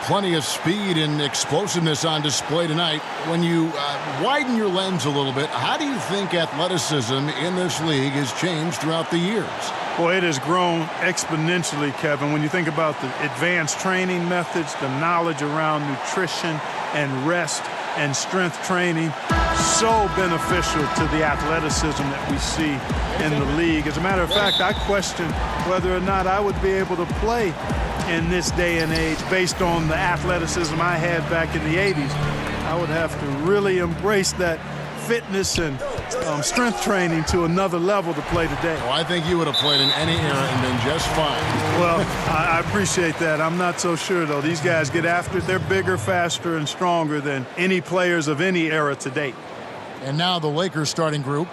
plenty of speed and explosiveness on display tonight. When you widen your lens a little bit, how do you think athleticism in this league has changed throughout the years? Boy, it has grown exponentially, Kevin. When you think about the advanced training methods, the knowledge around nutrition and rest and strength training, so beneficial to the athleticism that we see in the league. As a matter of fact, I question whether or not I would be able to play in this day and age based on the athleticism I had back in the 80s. I would have to really embrace that fitness and strength training to another level to play today. Well, I think you would have played in any era and been just fine. Well, I appreciate that. I'm not so sure, though. These guys get after it. They're bigger, faster, and stronger than any players of any era to date. And now the Lakers starting group.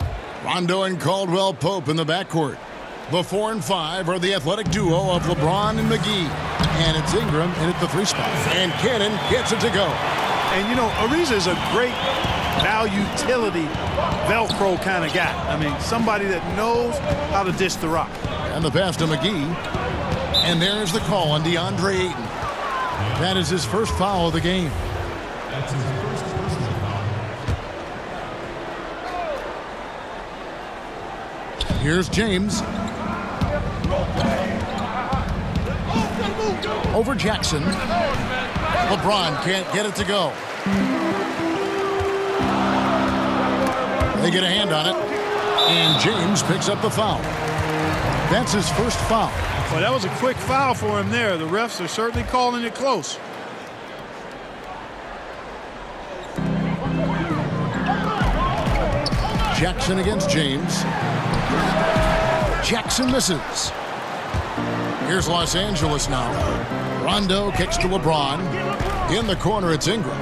Rondo and Caldwell Pope in the backcourt. The 4 and 5 are the athletic duo of LeBron and McGee. And it's Ingram in at the 3 spot. And Cannon gets it to go. And, you know, Ariza is a great utility Velcro kind of guy. I mean, somebody that knows how to dish the rock. And the pass to McGee. And there's the call on DeAndre Ayton. That is his first foul of the game. That's his first personal foul. Here's James. Over Jackson. LeBron can't get it to go. They get a hand on it, and James picks up the foul. That's his first foul. Well, that was a quick foul for him there. The refs are certainly calling it close. Jackson against James. Jackson misses. Here's Los Angeles now. Rondo kicks to LeBron. In the corner, it's Ingram.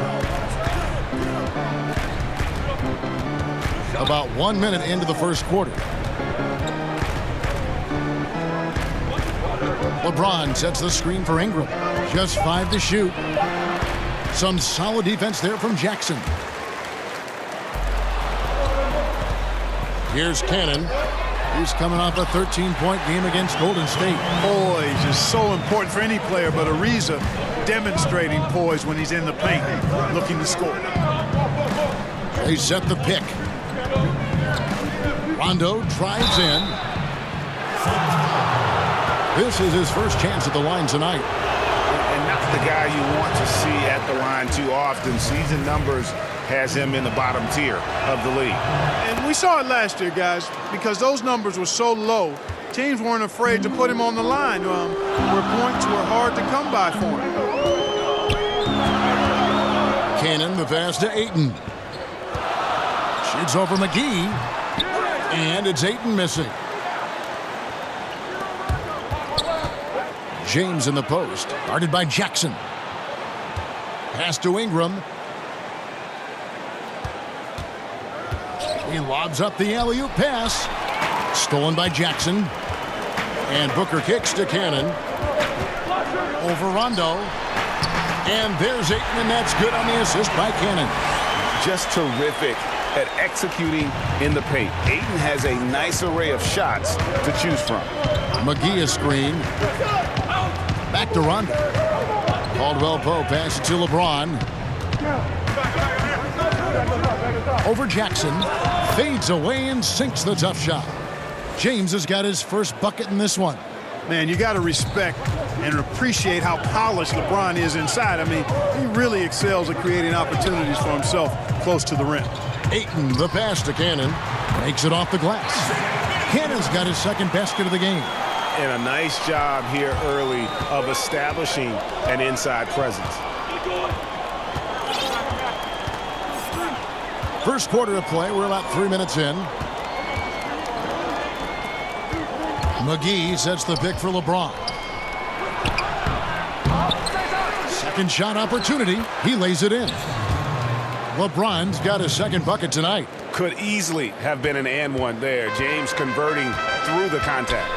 About 1 minute into the first quarter. LeBron sets the screen for Ingram. Just 5 to shoot. Some solid defense there from Jackson. Here's Cannon. He's coming off a 13-point game against Golden State. Poise is so important for any player, but Ariza demonstrating poise when he's in the paint, looking to score. They set the pick. Rondo drives in. This is his first chance at the line tonight. And not the guy you want to see at the line too often. Season numbers has him in the bottom tier of the league. And we saw it last year, guys, because those numbers were so low. Teams weren't afraid to put him on the line where points were hard to come by for him. Cannon, the pass to Ayton. Shoots over McGee. And it's Ayton missing. James in the post. Guarded by Jackson. Pass to Ingram. He lobs up the alley-oop pass. Stolen by Jackson. And Booker kicks to Cannon. Over Rondo. And there's Ayton, and that's good on the assist by Cannon. Just terrific at executing in the paint. Ayton has a nice array of shots to choose from. McGee is screen. Back to Rondo. Caldwell Pope passes to LeBron. Over Jackson. Fades away and sinks the tough shot. James has got his first bucket in this one. Man, you got to respect and appreciate how polished LeBron is inside. I mean, he really excels at creating opportunities for himself close to the rim. Ayton, the pass to Cannon. Makes it off the glass. Cannon's got his second basket of the game. And a nice job here early of establishing an inside presence. First quarter of play, we're about 3 minutes in. McGee sets the pick for LeBron. Second shot opportunity. He lays it in. LeBron's got his second bucket tonight. Could easily have been an and one there. James converting through the contact.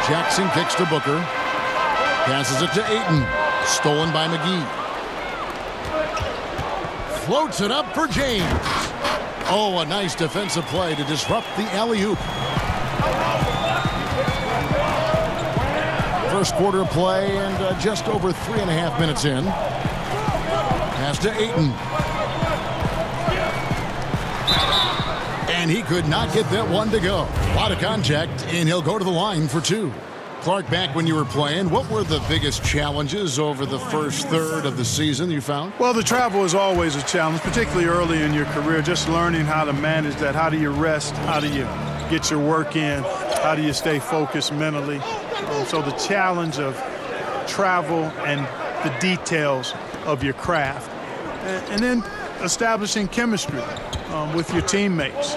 Jackson kicks to Booker. Passes it to Ayton. Stolen by McGee. Floats it up for James. Oh, a nice defensive play to disrupt the alley-oop. first quarter of play and just over 3.5 minutes in. Pass to Ayton. And he could not get that one to go. A lot of contact, and he'll go to the line for two. Clark, back when you were playing, what were the biggest challenges over the first third of the season you found? Well, the travel is always a challenge, particularly early in your career, just learning how to manage that. How do you rest? How do you get your work in? How do you stay focused mentally? So the challenge of travel and the details of your craft. And then establishing chemistry with your teammates.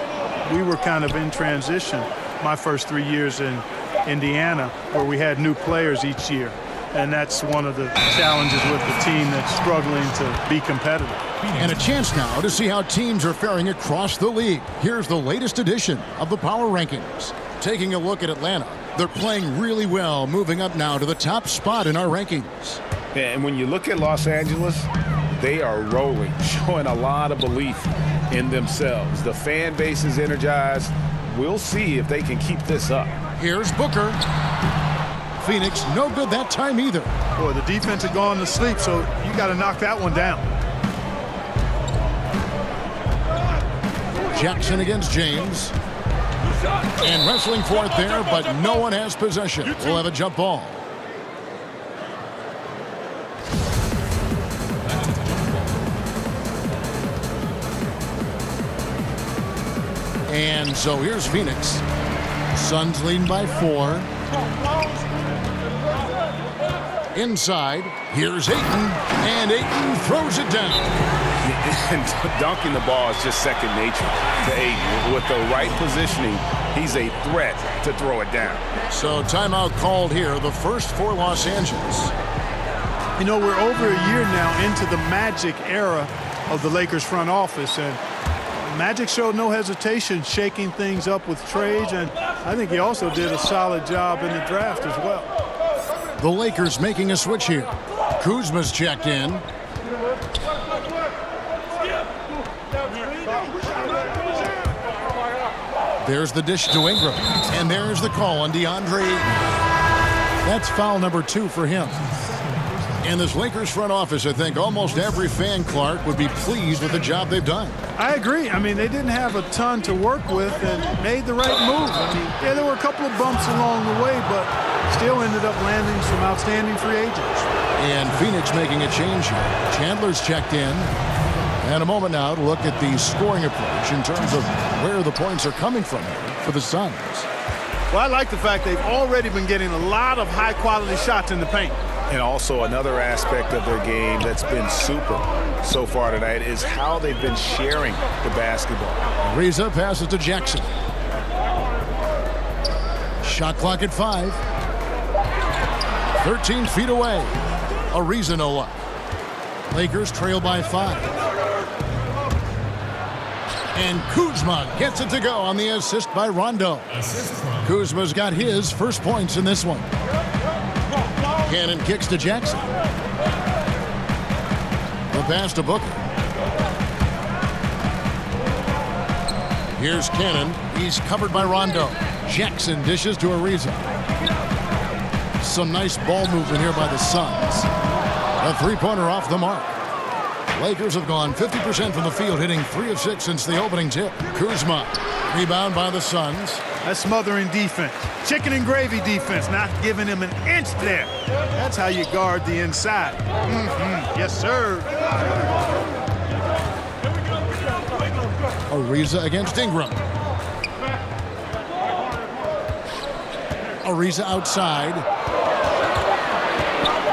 We were kind of in transition my first 3 years in Indiana, where we had new players each year. And that's one of the challenges with the team that's struggling to be competitive. And a chance now to see how teams are faring across the league. Here's the latest edition of the Power Rankings. Taking a look at Atlanta, they're playing really well, moving up now to the top spot in our rankings. And when you look at Los Angeles, they are rolling, showing a lot of belief in themselves. The fan base is energized. We'll see if they can keep this up. Here's Booker. Phoenix, no good that time either. Boy, the defense had gone to sleep, so you got to knock that one down. Jackson against James. And wrestling for it there, but no one has possession. We'll have a jump ball. And so here's Phoenix. Suns leading by 4. Inside, here's Ayton, and Ayton throws it down. And dunking the ball is just second nature to Ayton. With the right positioning, he's a threat to throw it down. So timeout called here, the first for Los Angeles. You know, we're over a year now into the Magic era of the Lakers front office, and Magic showed no hesitation shaking things up with trades, and I think he also did a solid job in the draft as well. The Lakers making a switch here. Kuzma's checked in. There's the dish to Ingram. And there's the call on DeAndre. That's foul number 2 for him. In this Lakers front office, I think almost every fan, Clark, would be pleased with the job they've done. I agree. I mean, they didn't have a ton to work with and made the right move. I mean, yeah, there were a couple of bumps along the way, but still ended up landing some outstanding free agents. And Phoenix making a change here. Chandler's checked in. And a moment now to look at the scoring approach in terms of where the points are coming from here for the Suns. Well, I like the fact they've already been getting a lot of high-quality shots in the paint. And also another aspect of their game that's been super so far tonight is how they've been sharing the basketball. Ariza passes to Jackson. Shot clock at 5. 13 feet away. Ariza no luck. Lakers trail by 5. And Kuzma gets it to go on the assist by Rondo. Kuzma's got his first points in this one. Cannon kicks to Jackson. The pass to Booker. Here's Cannon. He's covered by Rondo. Jackson dishes to Ariza. Some nice ball movement here by the Suns. A three-pointer off the mark. Lakers have gone 50% from the field, hitting 3 of 6 since the opening tip. Kuzma, rebound by the Suns. That's smothering defense. Chicken and gravy defense, not giving him an inch there. That's how you guard the inside. Yes, sir. Ariza against Ingram. Ariza outside.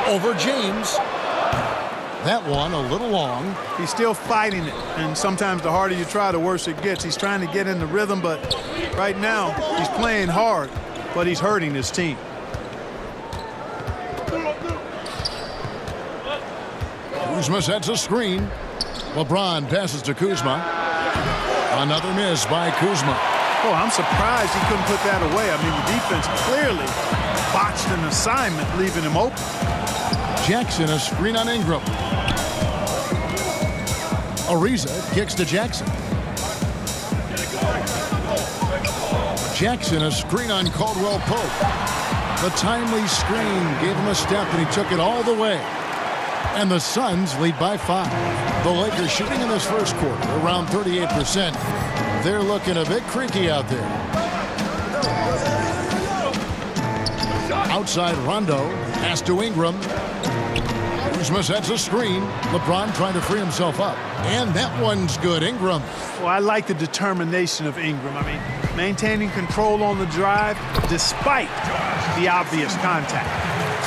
Over James. That one a little long. He's still fighting it, and sometimes the harder you try, the worse it gets. He's trying to get in the rhythm, but right now he's playing hard, but he's hurting his team. Kuzma sets a screen. LeBron passes to Kuzma. Another miss by Kuzma. Oh, I'm surprised he couldn't put that away. I mean, the defense clearly botched an assignment, leaving him open. Jackson, a screen on Ingram. Ariza kicks to Jackson. Jackson, a screen on Caldwell Pope. The timely screen gave him a step, and he took it all the way. And the Suns lead by 5. The Lakers shooting in this first quarter around 38%. They're looking a bit creaky out there. Outside Rondo, pass to Ingram. Kuzma sets a screen. LeBron trying to free himself up. And that one's good. Ingram. Well, I like the determination of Ingram. I mean, maintaining control on the drive despite the obvious contact.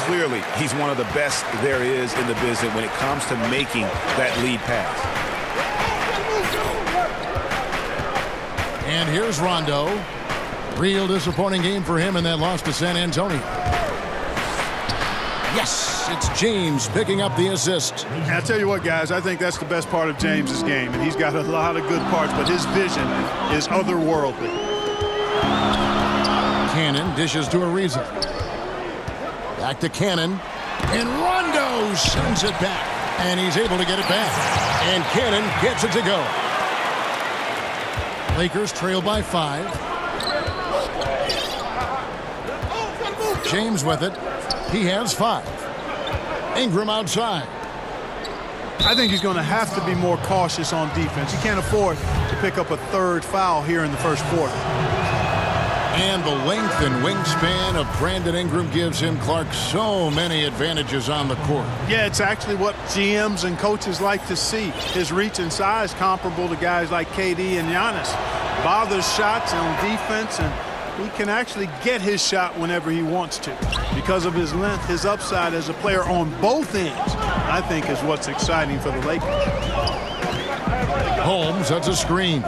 Clearly, he's one of the best there is in the business when it comes to making that lead pass. And here's Rondo. Real disappointing game for him in that loss to San Antonio. Yes, it's James picking up the assist. And I'll tell you what, guys, I think that's the best part of James's game. And he's got a lot of good parts, but his vision is otherworldly. Cannon dishes to Ariza. Back to Cannon. And Rondo sends it back. And he's able to get it back. And Cannon gets it to go. Lakers trail by 5. James with it. He has 5. Ingram outside. I think he's going to have to be more cautious on defense. He can't afford to pick up a third foul here in the first quarter. And the length and wingspan of Brandon Ingram gives him, Clark, so many advantages on the court. Yeah, it's actually what GMs and coaches like to see. His reach and size comparable to guys like KD and Giannis. Bothers shots on defense, and he can actually get his shot whenever he wants to. Because of his length, his upside as a player on both ends, I think, is what's exciting for the Lakers. Holmes sets a screen.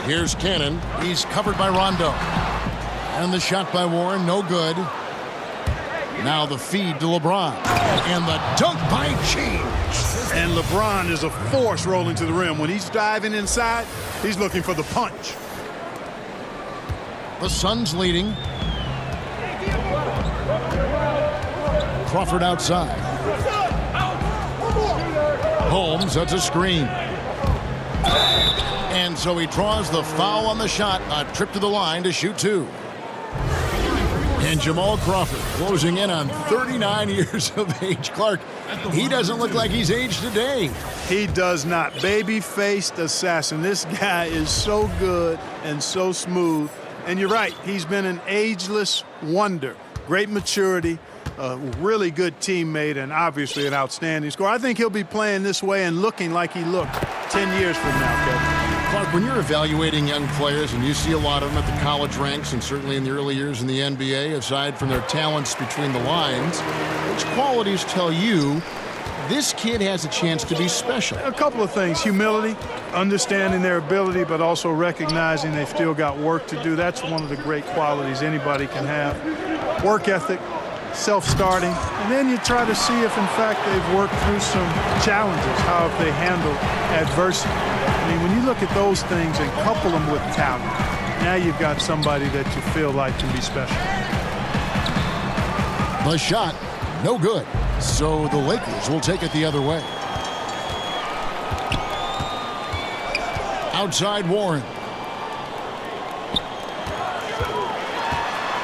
Here's Cannon. He's covered by Rondo. And the shot by Warren, no good. Now the feed to LeBron. And the dunk by James. And LeBron is a force rolling to the rim. When he's diving inside, he's looking for the punch. The Suns leading. Crawford outside. Holmes sets a screen. And so he draws the foul on the shot. A trip to the line to shoot 2. And Jamal Crawford closing in on 39 years of age. Clark, he doesn't look like he's aged a day. He does not. Baby-faced assassin. This guy is so good and so smooth. And you're right, he's been an ageless wonder. Great maturity, a really good teammate, and obviously an outstanding scorer. I think he'll be playing this way and looking like he looked 10 years from now, Kevin. Clark, when you're evaluating young players, and you see a lot of them at the college ranks and certainly in the early years in the NBA, aside from their talents between the lines, which qualities tell you this kid has a chance to be special? A couple of things. Humility, understanding their ability, but also recognizing they've still got work to do. That's one of the great qualities anybody can have. Work ethic, self-starting, and then you try to see if, in fact, they've worked through some challenges, how have they handled adversity. I mean, when you look at those things and couple them with talent, now you've got somebody that you feel like can be special. The shot, no good. So the Lakers will take it the other way. Outside Warren.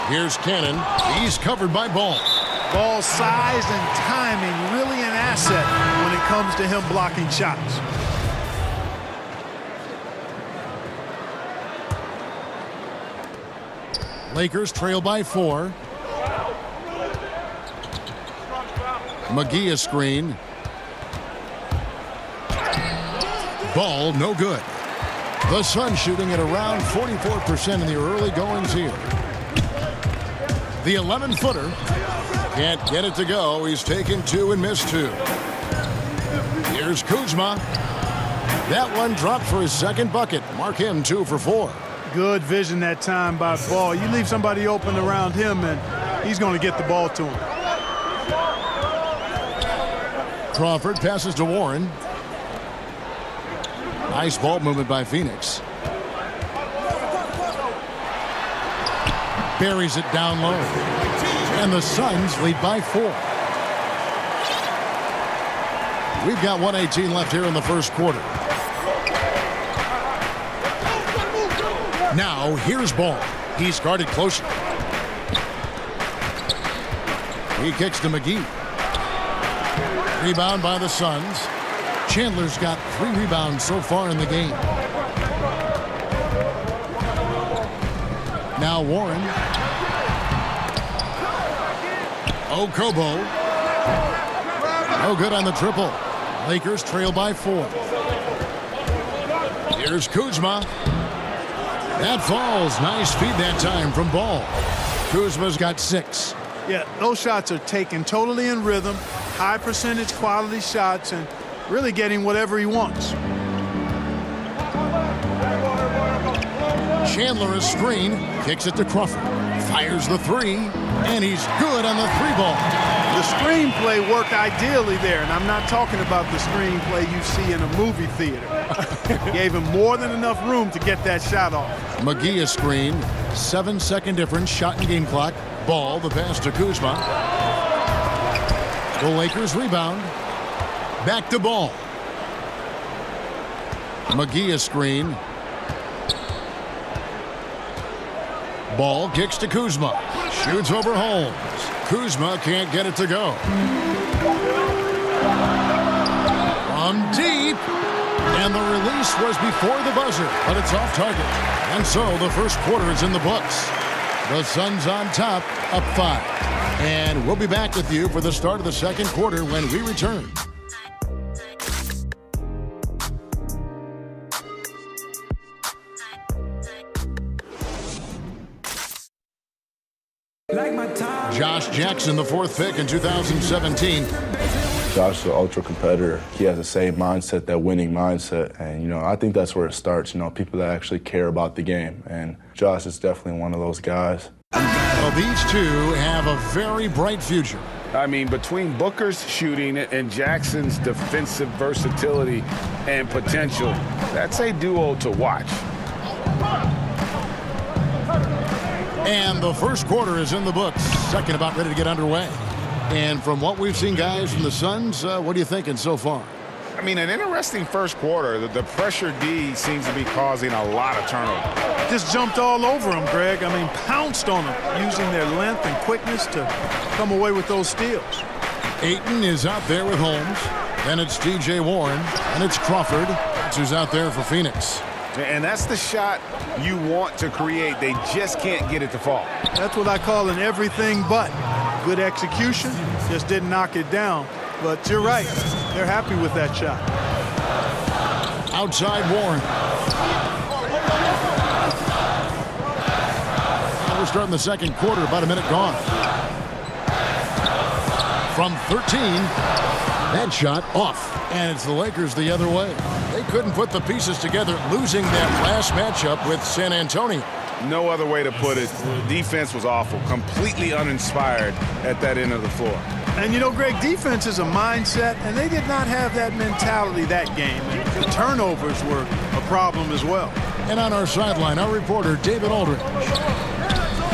Here's Cannon. He's covered by Ball. Ball size and timing, really an asset when it comes to him blocking shots. Lakers trail by 4. McGee a screen. Ball no good. The Suns shooting at around 44% in the early goings here. The 11-footer can't get it to go. He's taken 2 and missed 2. Here's Kuzma. That one dropped for his second bucket. Mark him 2 for 4. Good vision that time by Ball. You leave somebody open around him, and he's going to get the ball to him. Crawford passes to Warren. Nice ball movement by Phoenix. Buries it down low. And the Suns lead by 4. We've got 1:18 left here in the first quarter. Now, here's Ball. He's guarded closely. He kicks to McGee. Rebound by the Suns. Chandler's got 3 rebounds so far in the game. Now Warren. Okobo. No good on the triple. Lakers trail by 4. Here's Kuzma. That falls. Nice feed that time from Ball. Kuzma's got 6. Yeah, those shots are taken totally in rhythm, high percentage quality shots, and really getting whatever he wants. Chandler is screen, kicks it to Crawford, fires the 3, and he's good on the 3-ball. The screenplay worked ideally there, and I'm not talking about the screenplay you see in a movie theater. Gave him more than enough room to get that shot off. McGee is screen, 7-second difference, shot and game clock. Ball, the pass to Kuzma. The Lakers rebound. Back to Ball. McGee is screen. Ball kicks to Kuzma. Shoots over Holmes. Kuzma can't get it to go. From deep. And the release was before the buzzer, but it's off target. And so the first quarter is in the books. The Suns on top, up 5. And we'll be back with you for the start of the second quarter when we return. Josh Jackson, the 4th pick in 2017. Josh is an ultra competitor. He has the same mindset, that winning mindset. And, I think that's where it starts, people that actually care about the game. And Josh is definitely one of those guys. Well, these two have a very bright future. I mean, between Booker's shooting and Jackson's defensive versatility and potential, that's a duo to watch. And the first quarter is in the books. Second about ready to get underway. And from what we've seen, guys, from the Suns, what are you thinking so far? I mean, an interesting first quarter. The pressure D seems to be causing a lot of turnover. Just jumped all over him, Greg. I mean, pounced on him, using their length and quickness to come away with those steals. Ayton is out there with Holmes. Then it's T.J. Warren. And it's Crawford. That's who's out there for Phoenix. And that's the shot you want to create. They just can't get it to fall. That's what I call an everything but. Good execution, just didn't knock it down. But you're right, they're happy with that shot. Outside Warren. We're starting the second quarter, about a minute gone. From 13, that shot off. And it's the Lakers the other way. They couldn't put the pieces together, losing that last matchup with San Antonio. No other way to put it. The defense was awful, completely uninspired at that end of the floor. And Greg, defense is a mindset, and they did not have that mentality that game. The turnovers were a problem as well. And on our sideline, our reporter, David Aldridge.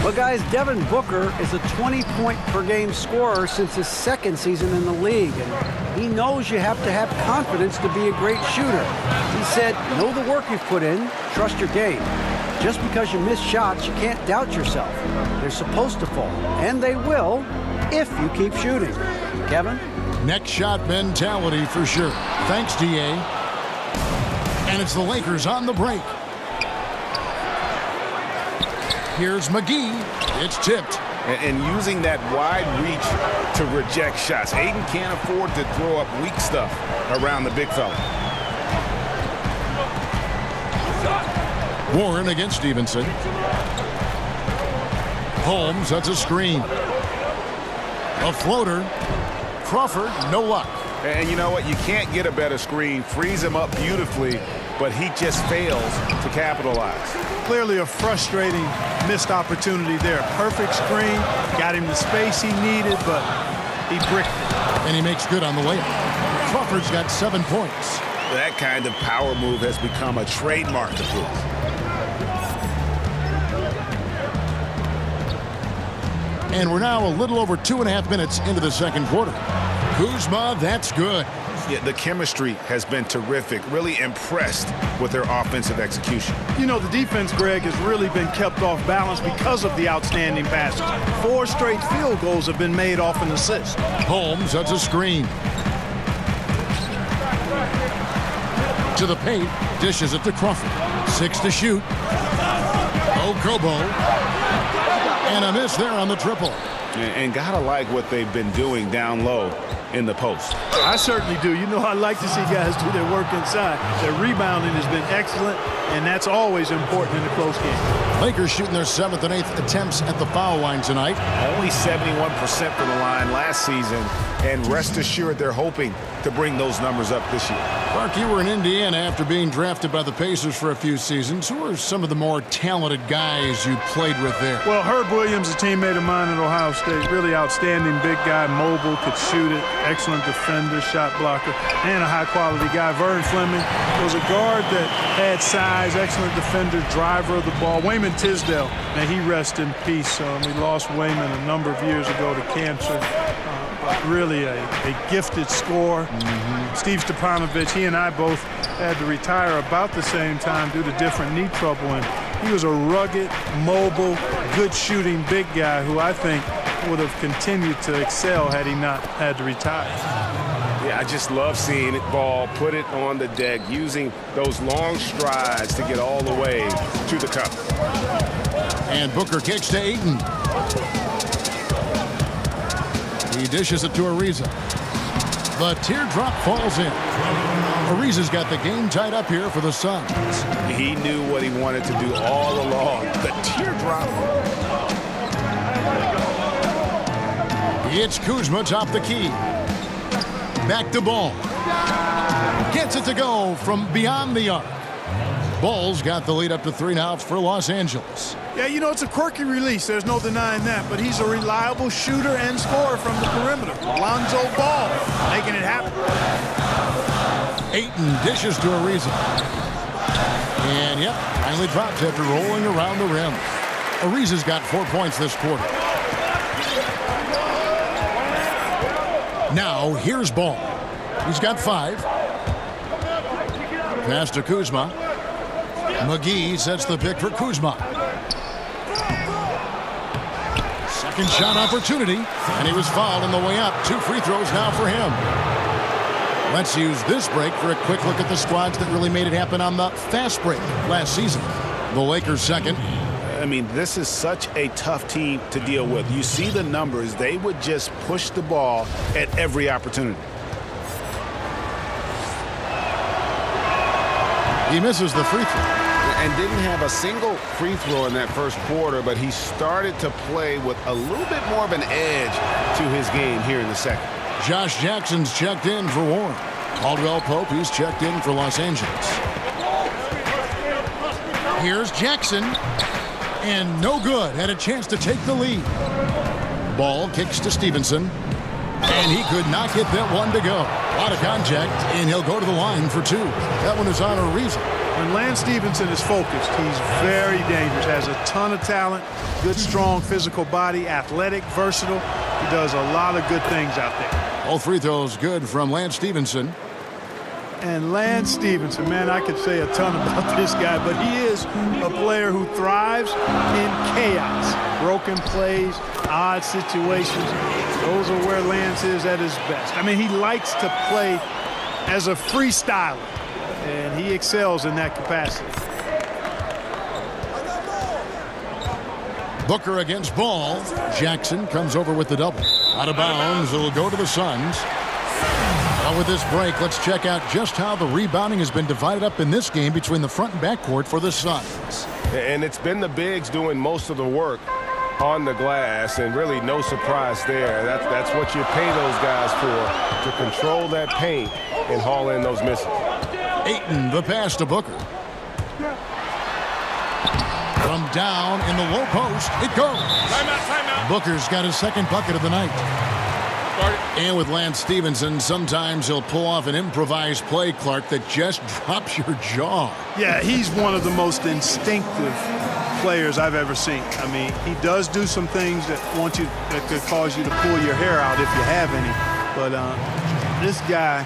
Well, guys, Devin Booker is a 20-point-per-game scorer since his second season in the league, and he knows you have to have confidence to be a great shooter. He said, know the work you've put in, trust your game. Just because you miss shots, you can't doubt yourself. They're supposed to fall, and they will if you keep shooting. Kevin? Next shot mentality for sure. Thanks, D.A. And it's the Lakers on the break. Here's McGee. It's tipped. And using that wide reach to reject shots. Ayton can't afford to throw up weak stuff around the big fella. Warren against Stevenson. Holmes, that's a screen. A floater. Crawford, no luck. And you know what? You can't get a better screen. Frees him up beautifully, but he just fails to capitalize. Clearly a frustrating missed opportunity there. Perfect screen, got him the space he needed, but he bricked it. And he makes good on the layup. Crawford's got 7 points. That kind of power move has become a trademark of his. And we're now a little over 2.5 minutes into the second quarter. Kuzma, that's good. Yeah, the chemistry has been terrific. Really impressed with their offensive execution. You know, the defense, Greg, has really been kept off balance because of the outstanding passes. 4 straight field goals have been made off an assist. Holmes sets a screen. To the paint, dishes it to Crawford. 6 to shoot. Okobo. And a miss there on the triple. And gotta like what they've been doing down low in the post. I certainly do. You know, I like to see guys do their work inside. Their rebounding has been excellent, and that's always important in a close game. Lakers shooting their 7th and 8th attempts at the foul line tonight. Only 71% from the line last season, and rest assured they're hoping to bring those numbers up this year. Clark, you were in Indiana after being drafted by the Pacers for a few seasons. Who are some of the more talented guys you played with there? Well, Herb Williams, a teammate of mine at Ohio State, really outstanding big guy, mobile, could shoot it, excellent defender, shot blocker, and a high-quality guy. Vern Fleming was a guard that had size, excellent defender, driver of the ball. Wayman Tisdale, may he rest in peace. We lost Wayman a number of years ago to cancer. Really a gifted scorer. Steve Stepanovich, he and I both had to retire about the same time due to different knee trouble. And he was a rugged, mobile, good shooting big guy who I think would have continued to excel had he not had to retire. Yeah, I just love seeing it ball, put it on the deck, using those long strides to get all the way to the cup. And Booker kicks to Ayton. He dishes it to Ariza. The teardrop falls in. Ariza's got the game tied up here for the Suns. He knew what he wanted to do all along. The teardrop. It's Kuzma top the key. Back to Ball. Gets it to go from beyond the arc. Ball's got the lead up to 3 now for Los Angeles. Yeah, you know, it's a quirky release. There's no denying that. But he's a reliable shooter and scorer from the perimeter. Lonzo Ball making it happen. Ayton dishes to Ariza. And, yep, finally drops after rolling around the rim. Ariza's got 4 points this quarter. Now, here's Ball. He's got 5. Pass to Kuzma. McGee sets the pick for Kuzma. Second shot opportunity, and he was fouled on the way up. 2 free throws now for him. Let's use this break for a quick look at the squads that really made it happen on the fast break last season. The Lakers second. I mean, this is such a tough team to deal with. You see the numbers. They would just push the ball at every opportunity. He misses the free throw. And didn't have a single free throw in that first quarter, but he started to play with a little bit more of an edge to his game here in the second. Josh Jackson's checked in for Warren. Caldwell Pope, he's checked in for Los Angeles. Here's Jackson. And no good. Had a chance to take the lead. Ball kicks to Stevenson. And he could not get that one to go. A lot of contact, and he'll go to the line for 2. That one is on Ariza. When Lance Stevenson is focused, he's very dangerous, has a ton of talent, good, strong physical body, athletic, versatile. He does a lot of good things out there. All free throws good from Lance Stevenson. And Lance Stevenson, man, I could say a ton about this guy, but he is a player who thrives in chaos. Broken plays, odd situations. Those are where Lance is at his best. I mean, he likes to play as a freestyler, and he excels in that capacity. Booker against Ball. Jackson comes over with the double. Out of bounds, it'll go to the Suns. Well, with this break, let's check out just how the rebounding has been divided up in this game between the front and backcourt for the Suns. And it's been the bigs doing most of the work on the glass, and really no surprise there. That's what you pay those guys for, to control that paint and haul in those misses. Ayton, the pass to Booker. From down in the low post, it goes. Timeout. Booker's got his second bucket of the night. And with Lance Stevenson, sometimes he'll pull off an improvised play, Clark, that just drops your jaw. Yeah, he's one of the most instinctive players I've ever seen. I mean, he does do some things that could cause you to pull your hair out if you have any. But This guy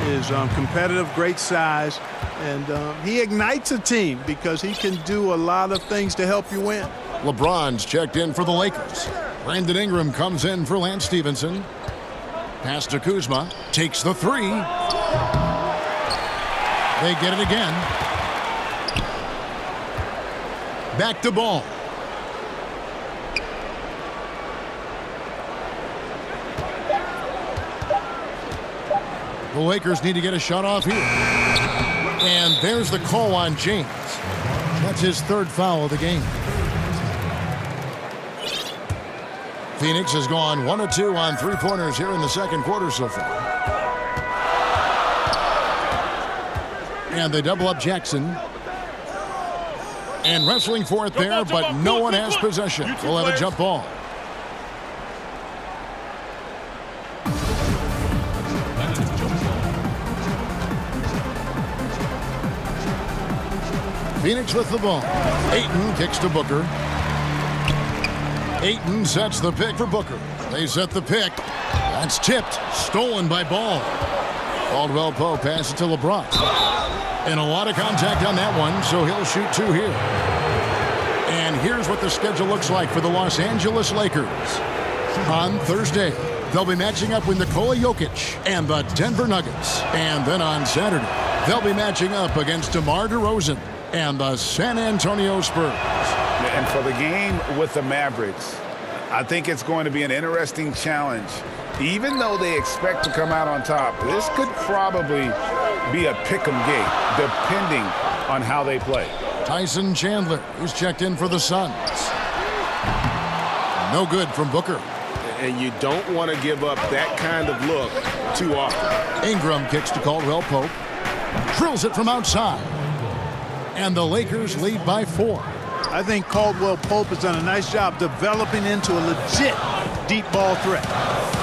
is competitive, great size, and he ignites a team because he can do a lot of things to help you win. LeBron's checked in for the Lakers. Brandon Ingram comes in for Lance Stevenson. Pass to Kuzma. Takes the three. They get it again. Back to Ball. The Lakers need to get a shot off here. And there's the call on James. That's his third foul of the game. Phoenix has gone 1 of 2 on three-pointers here in the second quarter so far. And they double up Jackson. And wrestling for it there, but no one has possession. We'll have a jump ball. Phoenix with the ball. Ayton kicks to Booker. Ayton sets the pick for Booker. They set the pick. That's tipped. Stolen by Ball. Caldwell Pope passes it to LeBron. And a lot of contact on that one, so he'll shoot two here. And here's what the schedule looks like for the Los Angeles Lakers. On Thursday, they'll be matching up with Nikola Jokic and the Denver Nuggets. And then on Saturday, they'll be matching up against DeMar DeRozan and the San Antonio Spurs. And for the game with the Mavericks, I think it's going to be an interesting challenge. Even though they expect to come out on top, this could probably be a pick-em game, depending on how they play. Tyson Chandler is checked in for the Suns. No good from Booker. And you don't want to give up that kind of look too often. Ingram kicks to Caldwell Pope. Drills it from outside. And the Lakers lead by 4. I think Caldwell Pope has done a nice job developing into a legit deep ball threat.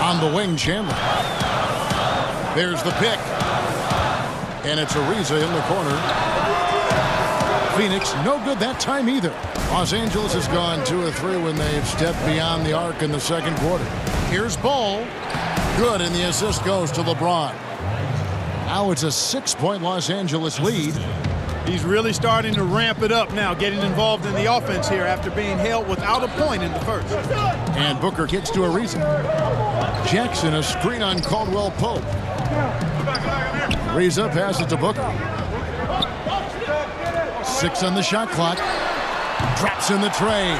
On the wing, Chandler. There's the pick. And it's Ariza in the corner. Phoenix, no good that time either. Los Angeles has gone 2 of 3 when they've stepped beyond the arc in the second quarter. Here's Ball. Good, and the assist goes to LeBron. Now it's a 6-point Los Angeles lead. He's really starting to ramp it up now, getting involved in the offense here after being held without a point in the first. And Booker kicks to Ariza. Jackson, a screen on Caldwell Pope. Ariza passes to Booker. 6 on the shot clock. Drops in the tray.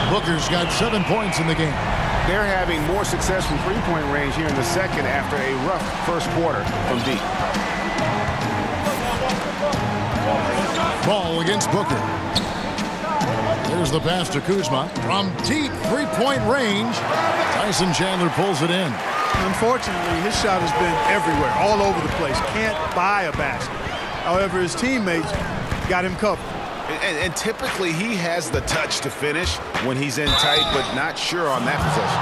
Booker's got 7 points in the game. They're having more success from three-point range here in the second after a rough first quarter from deep. Ball against Booker. There's the pass to Kuzma. From deep three-point range, Tyson Chandler pulls it in. Unfortunately, his shot has been everywhere, all over the place. Can't buy a basket. However, his teammates got him covered. And typically, he has the touch to finish when he's in tight, but not sure on that possession.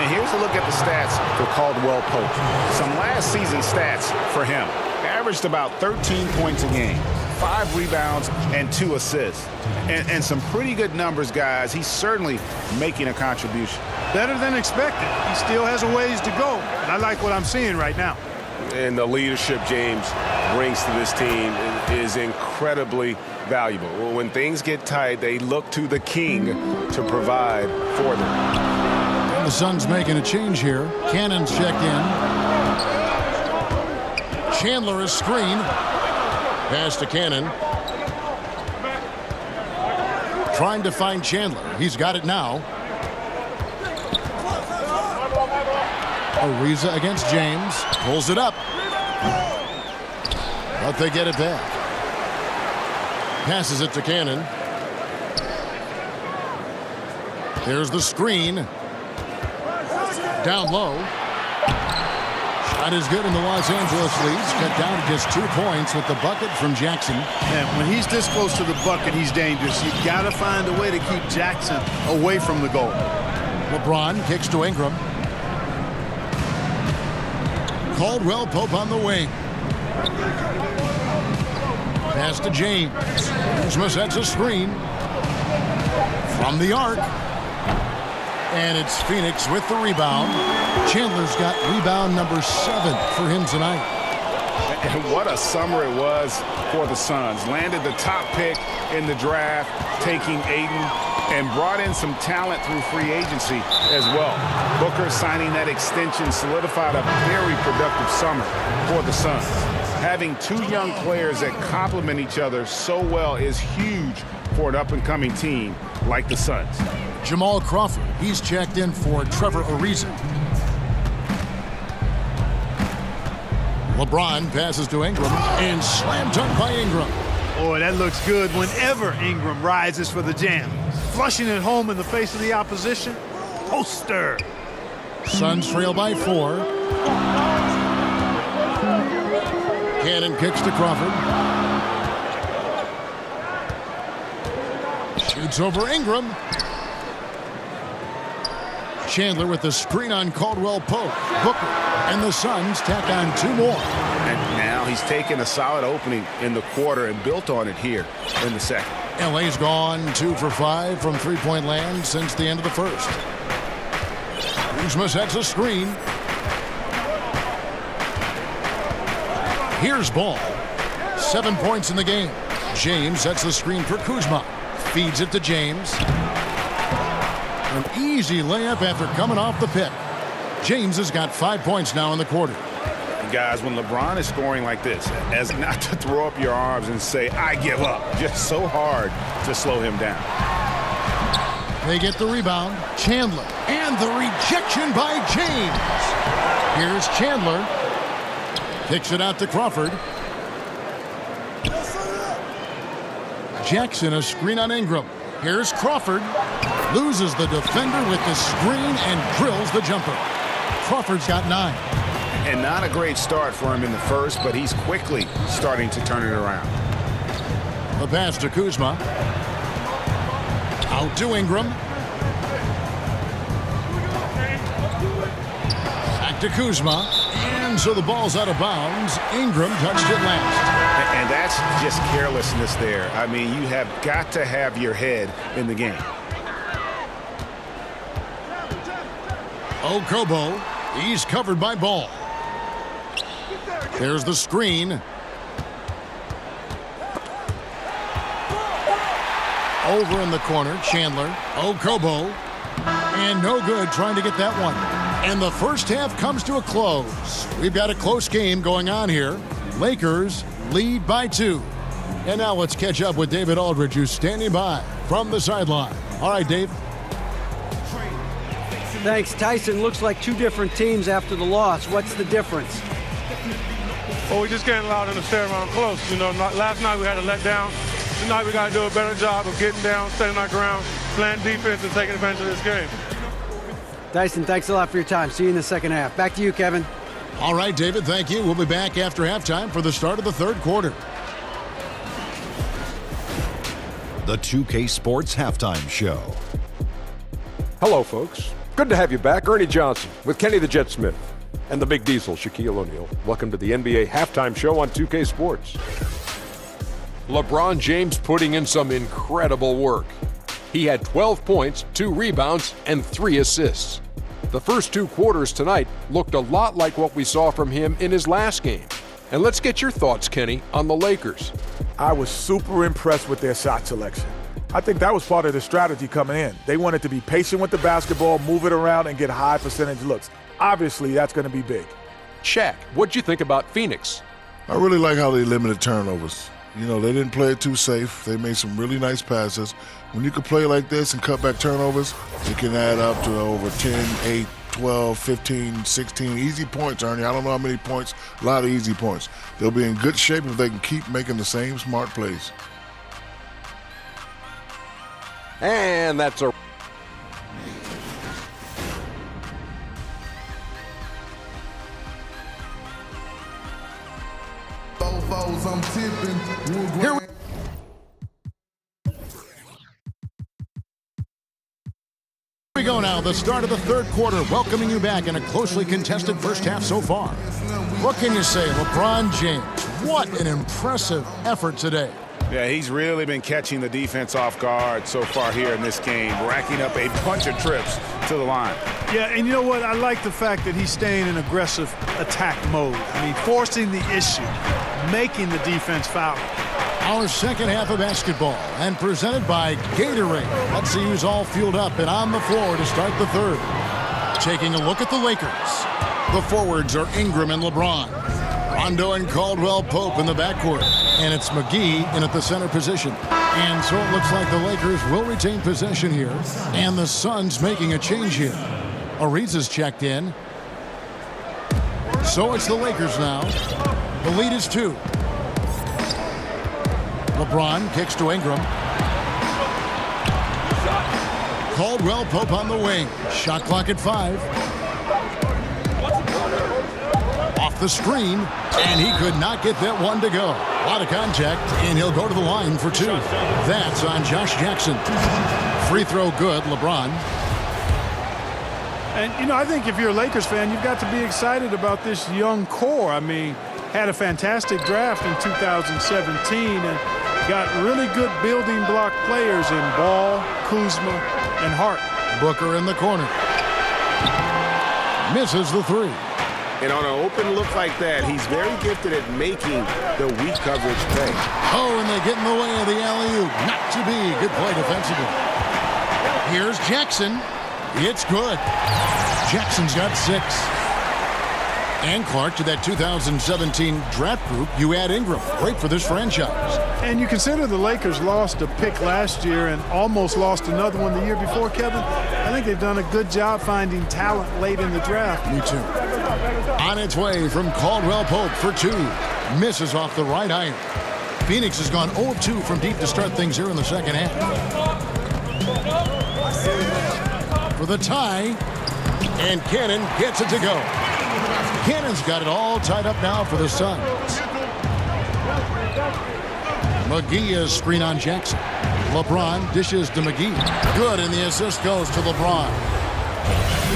And here's a look at the stats for Caldwell Pope. Some last season stats for him. Averaged about 13 points a game, 5 rebounds, and 2 assists. And some pretty good numbers, guys. He's certainly making a contribution. Better than expected. He still has a ways to go, and I like what I'm seeing right now. And the leadership James brings to this team is incredibly valuable. When things get tight, they look to the king to provide for them. And the Suns making a change here. Cannon's checked in. Chandler is screened. Pass to Cannon. Trying to find Chandler. He's got it now. Ariza against James. Pulls it up. But they get it back. Passes it to Cannon. There's the screen. Down low. Shot is good, and the Los Angeles leads cut down to just 2 points with the bucket from Jackson. And when he's this close to the bucket, he's dangerous. You got to find a way to keep Jackson away from the goal. LeBron kicks to Ingram. Caldwell Pope on the wing. Pass to James. Kuzma sets a screen. From the arc. And it's Phoenix with the rebound. Chandler's got rebound number 7 for him tonight. And what a summer it was for the Suns. Landed the top pick in the draft, taking Ayton, and brought in some talent through free agency as well. Booker signing that extension solidified a very productive summer for the Suns. Having 2 young players that complement each other so well is huge for an up-and-coming team like the Suns. Jamal Crawford, he's checked in for Trevor Ariza. LeBron passes to Ingram and slam dunk by Ingram. Boy, that looks good whenever Ingram rises for the jam. Flushing it home in the face of the opposition. Poster. Suns trail by 4. Cannon kicks to Crawford. Shoots over Ingram. Chandler with the screen on Caldwell Pope. Booker and the Suns tack on 2 more. And now he's taken a solid opening in the quarter and built on it here in the second. LA's gone 2 for 5 from three-point land since the end of the first. Kuzma sets a screen. Here's Ball. 7 points in the game. James sets the screen for Kuzma. Feeds it to James. An easy layup after coming off the pick. James has got 5 points now in the quarter. And guys, when LeBron is scoring like this, as not to throw up your arms and say, I give up. Just so hard to slow him down. They get the rebound. Chandler. And the rejection by James. Here's Chandler. Kicks it out to Crawford. Jackson, a screen on Ingram. Here's Crawford. Loses the defender with the screen and drills the jumper. Crawford's got 9. And not a great start for him in the first, but he's quickly starting to turn it around. The pass to Kuzma. Out to Ingram. Back to Kuzma. And so the ball's out of bounds. Ingram touched it last. And that's just carelessness there. I mean, you have got to have your head in the game. Okobo, he's covered by Ball. There's the screen. Over in the corner, Chandler. Okobo. And no good trying to get that one. And the first half comes to a close. We've got a close game going on here. Lakers lead by 2. And now let's catch up with David Aldridge, who's standing by from the sideline. All right, Dave. Thanks, Tyson. Looks like 2 different teams after the loss. What's the difference? Well, we just can't allow them to stay around close. You know, last night we had a letdown. Tonight we got to do a better job of getting down, staying our ground, playing defense, and taking advantage of this game. Tyson, thanks a lot for your time. See you in the second half. Back to you, Kevin. All right, David, thank you. We'll be back after halftime for the start of the third quarter. The 2K Sports Halftime Show. Hello, folks. Good to have you back. Ernie Johnson with Kenny the Jet Smith and the Big Diesel, Shaquille O'Neal. Welcome to the NBA Halftime Show on 2K Sports. LeBron James putting in some incredible work. He had 12 points, 2 rebounds, and 3 assists. The first 2 quarters tonight looked a lot like what we saw from him in his last game. And let's get your thoughts, Kenny, on the Lakers. I was super impressed with their shot selection. I think that was part of the strategy coming in. They wanted to be patient with the basketball, move it around, and get high percentage looks. Obviously, that's going to be big. Shaq, what'd you think about Phoenix? I really like how they limited turnovers. You know, they didn't play it too safe. They made some really nice passes. When you can play like this and cut back turnovers, it can add up to over 10, 8, 12, 15, 16 easy points, Ernie. I don't know how many points, a lot of easy points. They'll be in good shape if they can keep making the same smart plays. And that's a... Here we go now, the start of the third quarter, welcoming you back in a closely contested first half so far. What can you say, LeBron James? What an impressive effort today. Yeah, he's really been catching the defense off guard so far here in this game, racking up a bunch of trips to the line. Yeah, and you know what? I like the fact that he's staying in aggressive attack mode. I mean, forcing the issue, making the defense foul. Our second half of basketball, and presented by Gatorade. Let's see who's all fueled up and on the floor to start the third. Taking a look at the Lakers. The forwards are Ingram and LeBron. Rondo and Caldwell Pope in the backcourt. And it's McGee in at the center position. And so it looks like the Lakers will retain possession here. And the Suns making a change here. Ariza's checked in. So it's the Lakers now. The lead is 2. LeBron kicks to Ingram. Caldwell Pope on the wing. Shot clock at 5. Off the screen, and he could not get that one to go. A lot of contact, and he'll go to the line for 2. That's on Josh Jackson. Free throw good, LeBron. And, you know, I think if you're a Lakers fan, you've got to be excited about this young core. I mean, had a fantastic draft in 2017 and got really good building block players in Ball, Kuzma, and Hart. Booker in the corner. Misses the 3. And on an open look like that, he's very gifted at making the weak coverage pay. Oh, and they get in the way of the alley-oop. Not to be. Good play defensively. Here's Jackson. It's good. Jackson's got 6. And Clark, to that 2017 draft group, you add Ingram. Great for this franchise. And you consider the Lakers lost a pick last year and almost lost another one the year before, Kevin. I think they've done a good job finding talent late in the draft. Me too. On its way from Caldwell Pope for 2. Misses off the right iron. Phoenix has gone 0-2 from deep to start things here in the second half. For the tie. And Cannon gets it to go. Cannon's got it all tied up now for the Suns. McGee screen on Jackson. LeBron dishes to McGee. Good, and the assist goes to LeBron.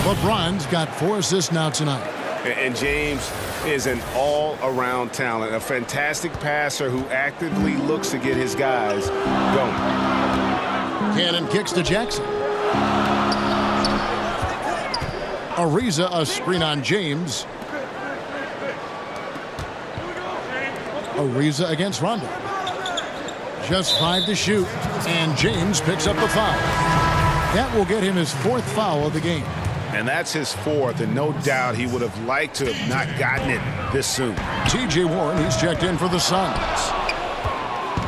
LeBron's got 4 assists now tonight. And James is an all-around talent, a fantastic passer who actively looks to get his guys going. Cannon kicks to Jackson. Ariza a screen on James. Ariza against Rondo. Just 5 to shoot, and James picks up the foul. That will get him his 4th foul of the game. And that's his 4th, and no doubt he would have liked to have not gotten it this soon. T.J. Warren, he's checked in for the Suns.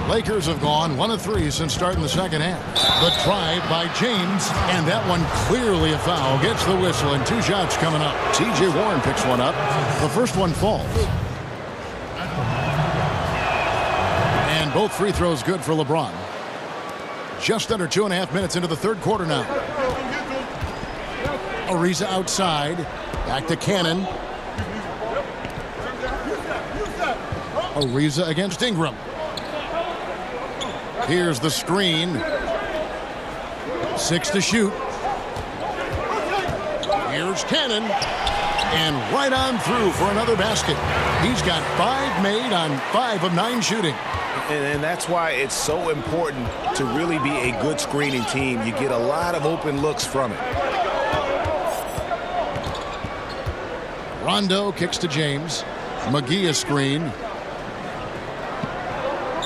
Lakers have gone 1 of 3 since starting the second half. The try by James, and that one clearly a foul. Gets the whistle, and 2 shots coming up. T.J. Warren picks one up. The first one falls. And both free throws good for LeBron. Just under 2.5 minutes into the third quarter now. Ariza outside. Back to Cannon. Ariza against Ingram. Here's the screen. 6 to shoot. Here's Cannon. And right on through for another basket. He's got 5 made on 5 of 9 shooting. And that's why it's so important to really be a good screening team. You get a lot of open looks from it. Rondo kicks to James. McGee a screen.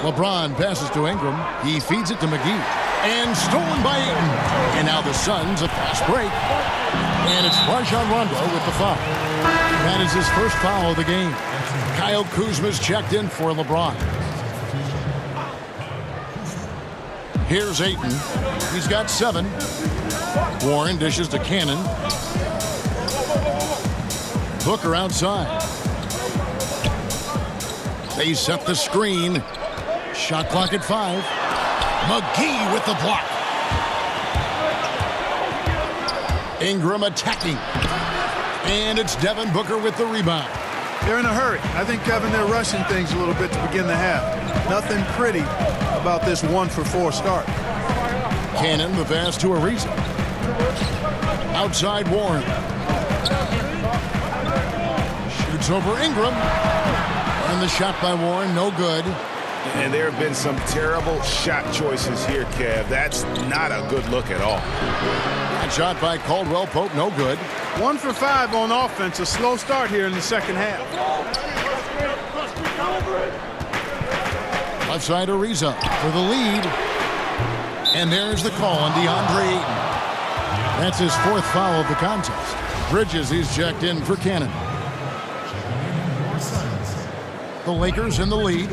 LeBron passes to Ingram. He feeds it to McGee. And stolen by Ayton. And now the Suns a fast break. And it's Rajon Rondo with the foul. That is his first foul of the game. Kyle Kuzma's checked in for LeBron. Here's Ayton. He's got 7. Warren dishes to Cannon. Booker outside. They set the screen. Shot clock at 5. McGee with the block. Ingram attacking. And it's Devin Booker with the rebound. They're in a hurry. I think, Kevin, they're rushing things a little bit to begin the half. Nothing pretty about this 1-for-4 start. Cannon, the pass to Ariza. Outside Warren. Shoots over Ingram. And the shot by Warren, no good. And there have been some terrible shot choices here, Kev. That's not a good look at all. That shot by Caldwell Pope, no good. 1 for 5 on offense. A slow start here in the second half. Left side Ariza for the lead. And there's the call on DeAndre Ayton. That's his 4th foul of the contest. Bridges, he's checked in for Cannon. The Lakers in the lead.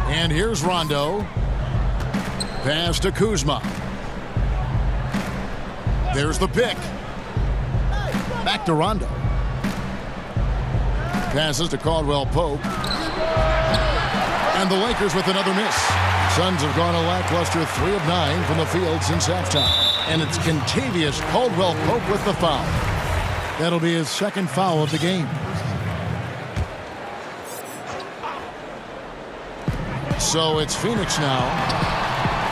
And here's Rondo. Pass to Kuzma. There's the pick. Back to Rondo. Passes to Caldwell Pope. And the Lakers with another miss. Suns have gone a lackluster 3 of 9 from the field since halftime. And it's Kentavious Caldwell Pope with the foul. That'll be his 2nd foul of the game. So it's Phoenix now.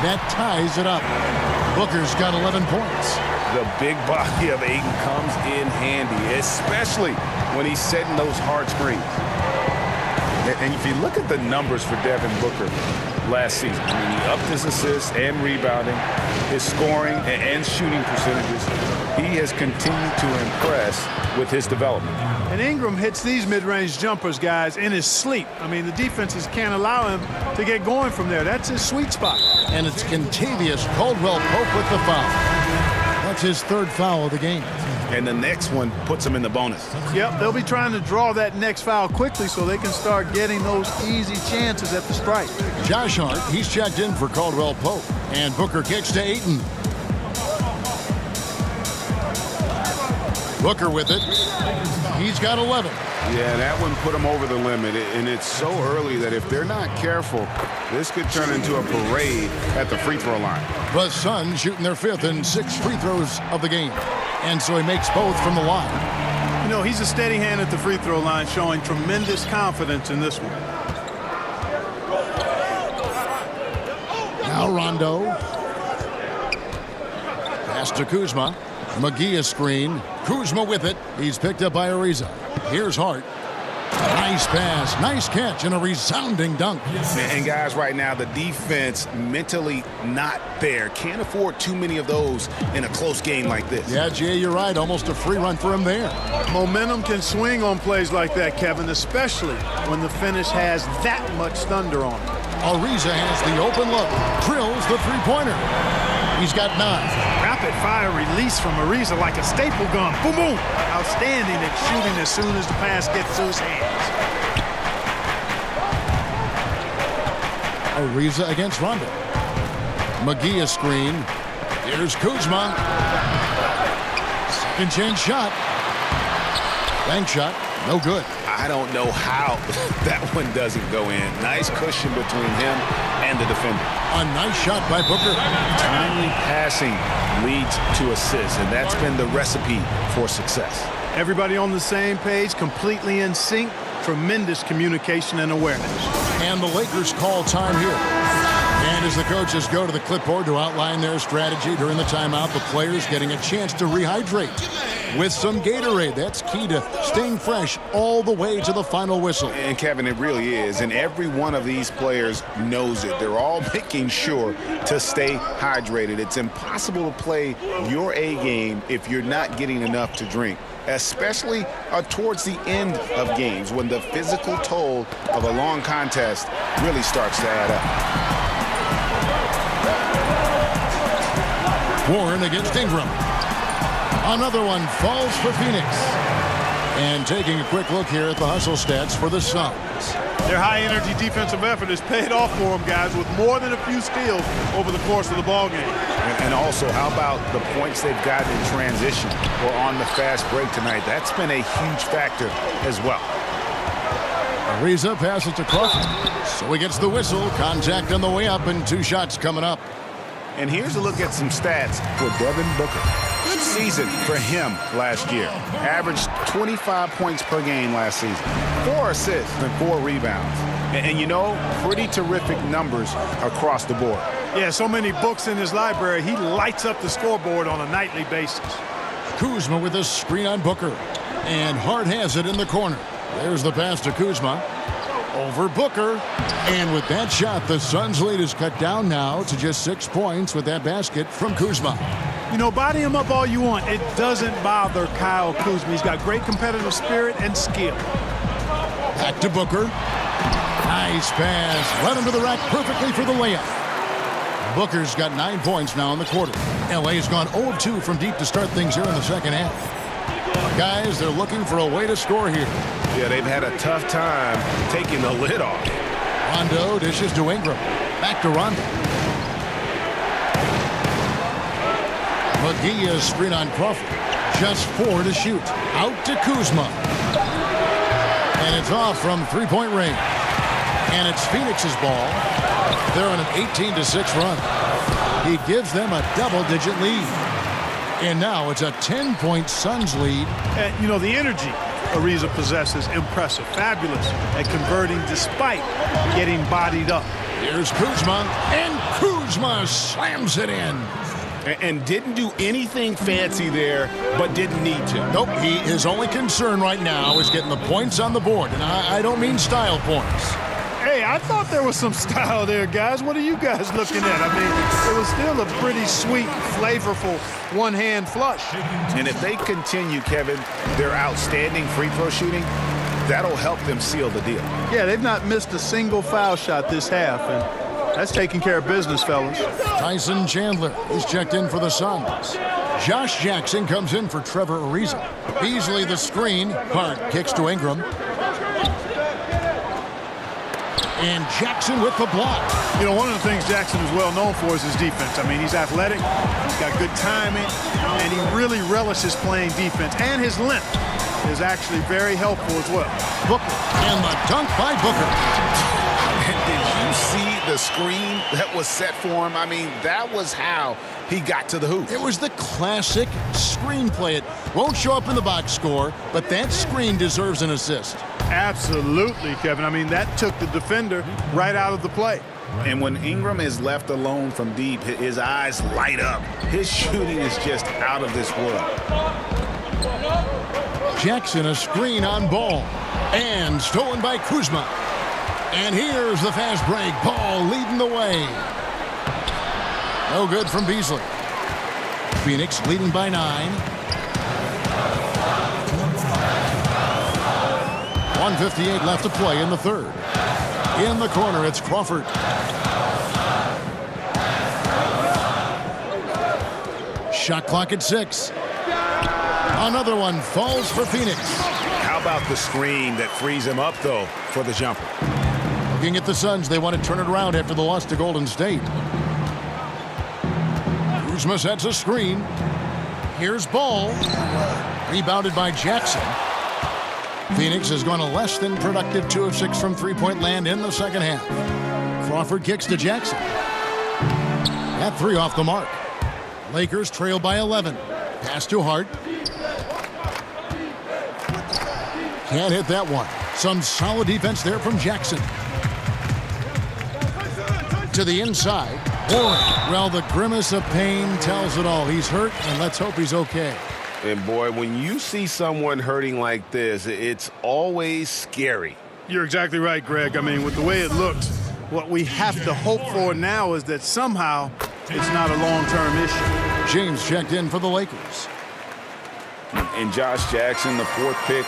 That ties it up. Booker's got 11 points. The big body of Ayton comes in handy, especially when he's setting those hard screens. And if you look at the numbers for Devin Booker last season, I mean, he upped his assists and rebounding, his scoring and shooting percentages. He has continued to impress with his development. And Ingram hits these mid-range jumpers, guys, in his sleep. I mean, the defenses can't allow him to get going from there. That's his sweet spot. And it's Kentavious Caldwell Pope with the foul. That's his 3rd foul of the game. And the next one puts him in the bonus. Yep, they'll be trying to draw that next foul quickly so they can start getting those easy chances at the strike. Josh Hart, he's checked in for Caldwell Pope. And Booker kicks to Ayton. Booker with it. He's got 11. Yeah, that one put him over the limit. And it's so early that if they're not careful, this could turn into a parade at the free throw line. The Suns shooting their 5th and 6th free throws of the game. And so he makes both from the line. You know, he's a steady hand at the free throw line, showing tremendous confidence in this one. Now Rondo. Pass to Kuzma. McGee a screen. Kuzma with it. He's picked up by Ariza. Here's Hart. Nice pass, nice catch, and a resounding dunk. And guys, right now, the defense mentally not there. Can't afford too many of those in a close game like this. Yeah, Jay, you're right. Almost a free run for him there. Momentum can swing on plays like that, Kevin, especially when the finish has that much thunder on it. Ariza has the open look. Drills the three-pointer. He's got 9. Rapid fire release from Ariza like a staple gun. Boom, boom. Outstanding at shooting as soon as the pass gets to his hands. Ariza against Rondo. McGee a screen. Here's Kuzma. Second chance shot. Bank shot. No good. I don't know how that one doesn't go in. Nice cushion between him and the defender. A nice shot by Booker. Timely passing leads to assists, and that's been the recipe for success. Everybody on the same page, completely in sync. Tremendous communication and awareness. And the Lakers call time here. And as the coaches go to the clipboard to outline their strategy during the timeout, the players getting a chance to rehydrate with some Gatorade. That's key to staying fresh all the way to the final whistle. And Kevin, it really is. And every one of these players knows it. They're all making sure to stay hydrated. It's impossible to play your A game if you're not getting enough to drink, especially towards the end of games when the physical toll of a long contest really starts to add up. Warren against Ingram. Another one falls for Phoenix. And taking a quick look here at the hustle stats for the Suns. Their high-energy defensive effort has paid off for them, guys, with more than a few steals over the course of the ballgame. And also, how about the points they've gotten in transition or on the fast break tonight? That's been a huge factor as well. Ariza passes to Crawford. So he gets the whistle. Contact on the way up and 2 shots coming up. And here's a look at some stats for Devin Booker. Good season for him last year. Averaged 25 points per game last season. 4 assists and 4 rebounds. And you know, pretty terrific numbers across the board. Yeah, so many books in his library. He lights up the scoreboard on a nightly basis. Kuzma with a screen on Booker. And Hart has it in the corner. There's the pass to Kuzma. Over Booker. And with that shot, the Suns' lead is cut down now to just 6 points with that basket from Kuzma. You know, body him up all you want. It doesn't bother Kyle Kuzma. He's got great competitive spirit and skill. Back to Booker. Nice pass. Led him to the rack perfectly for the layup. Booker's got 9 points now in the quarter. LA has gone 0 of 2 from deep to start things here in the second half. Guys, they're looking for a way to score here. Yeah, they've had a tough time taking the lid off. Rondo dishes to Ingram. Back to Rondo. McGee is screen on Crawford. Just 4 to shoot. Out to Kuzma. And it's off from three-point range. And it's Phoenix's ball. They're on an 18-6 run. He gives them a double-digit lead. And now it's a 10-point Suns lead. And, you know, the energy Ariza possesses, impressive, fabulous at converting despite getting bodied up. Here's Kuzma, and Kuzma slams it in. And didn't do anything fancy there, but didn't need to. Nope, his only concern right now is getting the points on the board. And I don't mean style points. Hey, I thought there was some style there, guys. What are you guys looking at? I mean, it was still a pretty sweet, flavorful one-hand flush. And if they continue, Kevin, their outstanding free throw shooting, that'll help them seal the deal. Yeah, they've not missed a single foul shot this half, and that's taking care of business, fellas. Tyson Chandler is checked in for the Suns. Josh Jackson comes in for Trevor Ariza. Beasley the screen. Hart kicks to Ingram. And Jackson with the block. You know, one of the things Jackson is well known for is his defense. I mean, he's athletic, he's got good timing, and he really relishes playing defense. And his length is actually very helpful as well. Booker, and the dunk by Booker. Did you see the screen that was set for him? I mean, that was how he got to the hoop. It was the classic screen play. It won't show up in the box score, but that screen deserves an assist. Absolutely, Kevin. I mean, that took the defender right out of the play. And when Ingram is left alone from deep, his eyes light up. His shooting is just out of this world. Jackson a screen on Ball. And stolen by Kuzma. And here's the fast break. Ball leading the way. No good from Beasley. Phoenix leading by 9. 1:58 left to play in the third. In the corner, it's Crawford. Shot clock at 6. Another one falls for Phoenix. How about the screen that frees him up, though, for the jumper? Looking at the Suns, they want to turn it around after the loss to Golden State. Kuzma sets a screen. Here's Ball. Rebounded by Jackson. Phoenix has gone a less than productive 2 of 6 from three-point land in the second half. Crawford kicks to Jackson. That 3 off the mark. Lakers trail by 11. Pass to Hart. Can't hit that one. Some solid defense there from Jackson. To the inside. Warren. Well, the grimace of pain tells it all. He's hurt, and let's hope he's okay. And boy, when you see someone hurting like this, it's always scary. You're exactly right, Greg. I mean, with the way it looks, what we have to hope for now is that somehow it's not a long-term issue. James checked in for the Lakers. And Josh Jackson, the 4th pick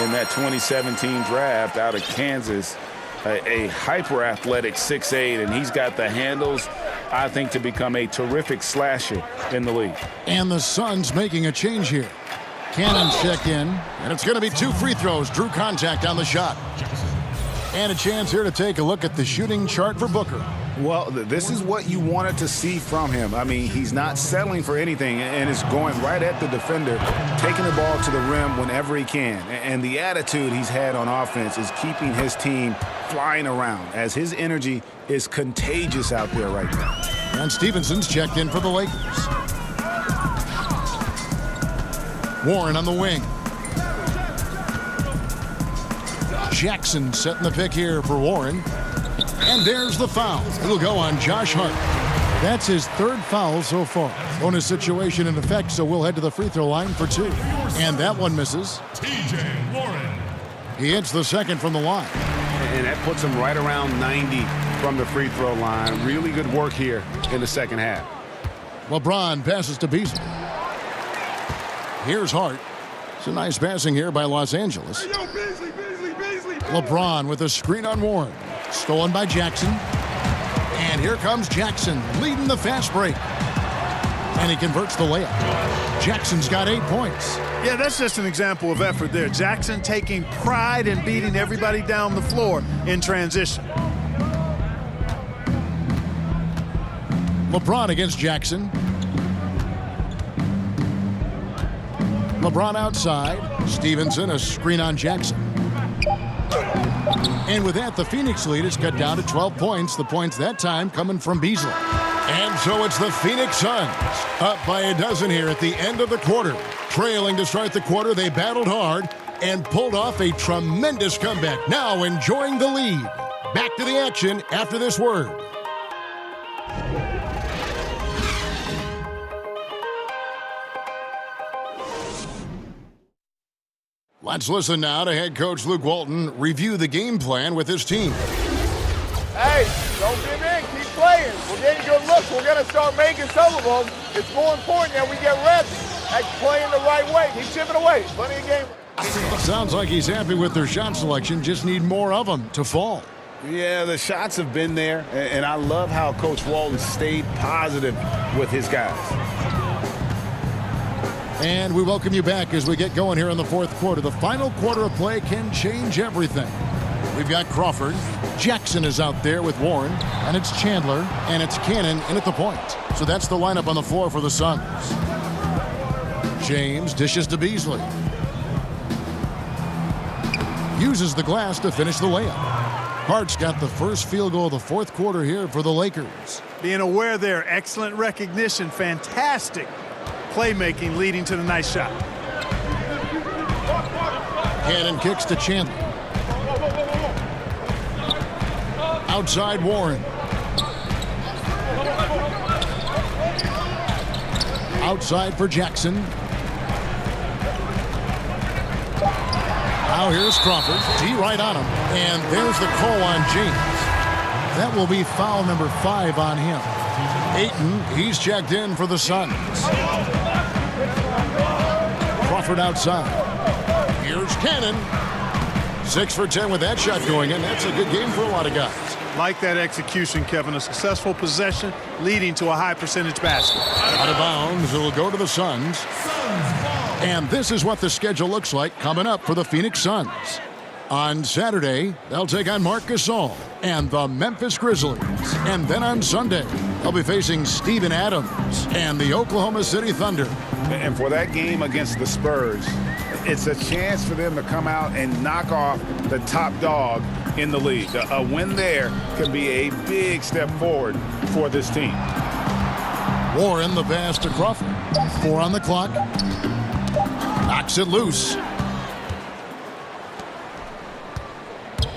in that 2017 draft out of Kansas, a hyper-athletic 6'8", and he's got the handles, I think, to become a terrific slasher in the league. And the Suns making a change here. Cannon checked in, and it's going to be 2 free throws. Drew contact on the shot. And a chance here to take a look at the shooting chart for Booker. Well, this is what you wanted to see from him. I mean, he's not settling for anything and is going right at the defender, taking the ball to the rim whenever he can. And the attitude he's had on offense is keeping his team flying around, as his energy is contagious out there right now. And Stevenson's checked in for the Lakers. Warren on the wing. Jackson setting the pick here for Warren. And there's the foul. It'll go on Josh Hart. That's his 3rd foul so far. Bonus situation in effect, so we'll head to the free throw line for 2. And that one misses. TJ Warren. He hits the second from the line. And that puts him right around 90 from the free throw line. Really good work here in the second half. LeBron passes to Beasley. Here's Hart. It's a nice passing here by Los Angeles. LeBron with a screen on Warren. Stolen by Jackson. And here comes Jackson leading the fast break. And he converts the layup. Jackson's got 8 points. Yeah, that's just an example of effort there. Jackson taking pride in beating everybody down the floor in transition. LeBron against Jackson. LeBron outside. Stevenson, a screen on Jackson. And with that, the Phoenix lead is cut down to 12 points. The points that time coming from Beasley. And so it's the Phoenix Suns up by a dozen here at the end of the quarter. Trailing to start the quarter, they battled hard and pulled off a tremendous comeback. Now enjoying the lead. Back to the action after this word. Let's listen now to head coach Luke Walton review the game plan with his team. Hey, don't give in. Keep playing. We're getting good looks. We're going to start making some of them. It's more important that we get reps at playing the right way. Keep chipping away. Plenty of game. Sounds like he's happy with their shot selection. Just need more of them to fall. Yeah, the shots have been there, and I love how Coach Walton stayed positive with his guys. And we welcome you back as we get going here in the fourth quarter. The final quarter of play can change everything. We've got Crawford. Jackson is out there with Warren. And it's Chandler. And it's Cannon in at the point. So that's the lineup on the floor for the Suns. James dishes to Beasley. Uses the glass to finish the layup. Hart's got the first field goal of the fourth quarter here for the Lakers. Being aware there, excellent recognition, fantastic playmaking leading to the nice shot. Cannon kicks to Chandler. Outside Warren. Outside for Jackson. Now here's Crawford. D right on him. And there's the call on James. That will be foul number 5 on him. Ayton, he's checked in for the Suns. Crawford outside. Here's Cannon. 6 for 10 with that shot going in. That's a good game for a lot of guys. Like that execution, Kevin. A successful possession leading to a high percentage basket. Out of bounds, it'll go to the Suns. And this is what the schedule looks like coming up for the Phoenix Suns. On Saturday, they'll take on Marc Gasol and the Memphis Grizzlies. And then on Sunday, they'll be facing Steven Adams and the Oklahoma City Thunder. And for that game against the Spurs, it's a chance for them to come out and knock off the top dog in the league. A win there can be a big step forward for this team. Warren the pass to Crawford. 4 on the clock. Knocks it loose.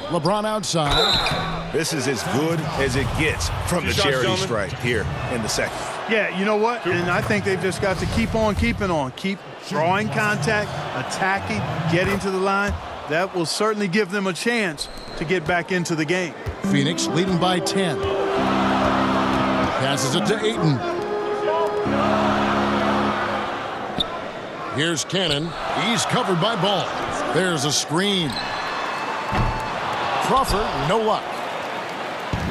LeBron outside. This is as good as it gets from the charity stripe here in the second. Yeah, you know what? And I think they've just got to keep on keeping on. Keep drawing contact, attacking, getting to the line. That will certainly give them a chance to get back into the game. Phoenix leading by 10. Passes it to Ayton. Here's Cannon. He's covered by Ball. There's a screen. Crawford, no luck.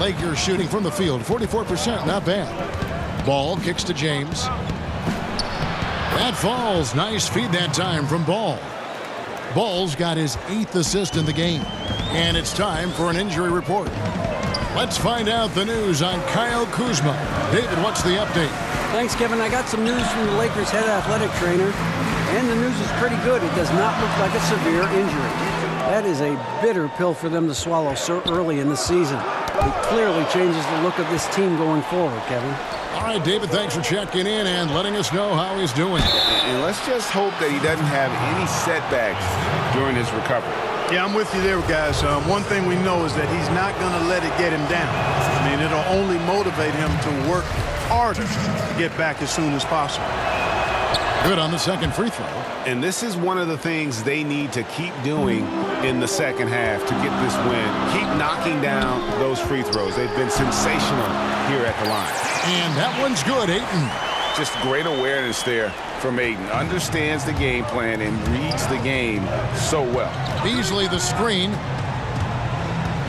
Lakers shooting from the field, 44%, not bad. Ball kicks to James. That falls. Nice feed that time from Ball. Ball's got his 8th assist in the game. And it's time for an injury report. Let's find out the news on Kyle Kuzma. David, what's the update? Thanks, Kevin. I got some news from the Lakers head athletic trainer, and the news is pretty good. It does not look like a severe injury. That is a bitter pill for them to swallow so early in the season. It clearly changes the look of this team going forward, Kevin. All right, David, thanks for checking in and letting us know how he's doing. And let's just hope that he doesn't have any setbacks during his recovery. Yeah, I'm with you there, guys. One thing we know is that he's not going to let it get him down. I mean, it'll only motivate him to work harder to get back as soon as possible. Good on the second free throw. And this is one of the things they need to keep doing in the second half to get this win. Keep knocking down those free throws. They've been sensational here at the line. And that one's good, Ayton. Just great awareness there from Ayton. Understands the game plan and reads the game so well. Beasley the screen.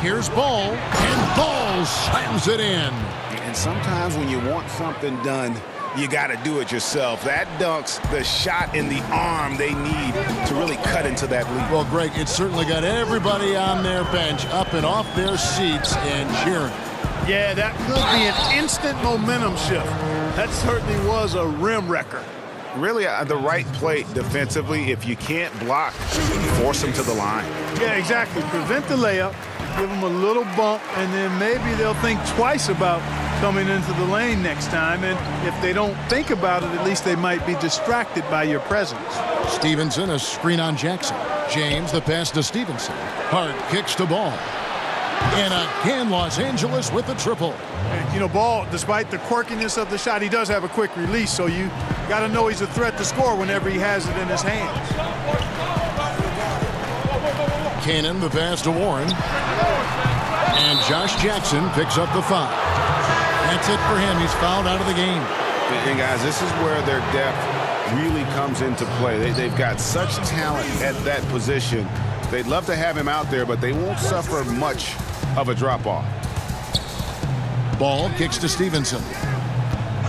Here's Ball, and Ball slams it in. And sometimes when you want something done, you got to do it yourself. That dunks the shot in the arm they need to really cut into that lead. Well, Greg, it certainly got everybody on their bench up and off their seats and cheering. Yeah, that could be an instant momentum shift. That certainly was a rim wrecker. Really the right play defensively. If you can't block, force them to the line. Yeah, exactly. Prevent the layup, give them a little bump, and then maybe they'll think twice about coming into the lane next time. And if they don't think about it, at least they might be distracted by your presence. Stevenson, a screen on Jackson. James, the pass to Stevenson. Hart kicks to Ball. And again, Los Angeles with the triple. And, you know, Ball, despite the quirkiness of the shot, he does have a quick release, so you got to know he's a threat to score whenever he has it in his hands. Cannon, the pass to Warren. And Josh Jackson picks up the foul. That's it for him. He's fouled out of the game. And guys, this is where their depth really comes into play. They've got such talent at that position. They'd love to have him out there, but they won't suffer much of a drop-off. Ball kicks to Stevenson.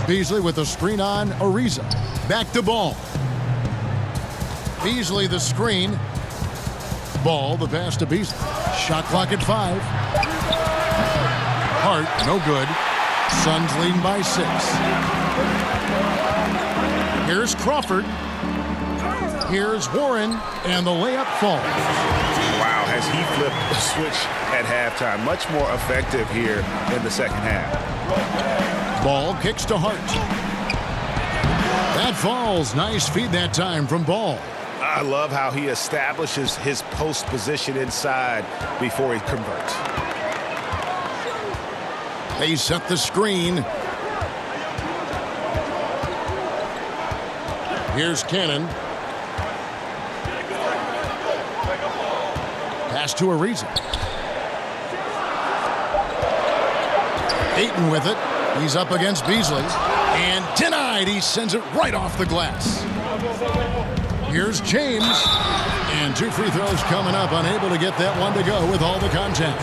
Beasley with a screen on Ariza. Back to Ball. Beasley the screen. Ball, the pass to Beasley. Shot clock at 5. Hart, no good. Suns leading by 6. Here's Crawford. Here's Warren, and the layup falls. Wow, has he flipped the switch at halftime. Much more effective here in the second half. Ball kicks to Hart. That falls. Nice feed that time from Ball. I love how he establishes his post position inside before he converts. They set the screen. Here's Cannon. Pass to Ariza. Ayton with it. He's up against Beasley. And denied. He sends it right off the glass. Here's James. And 2 free throws coming up. Unable to get that one to go with all the contact.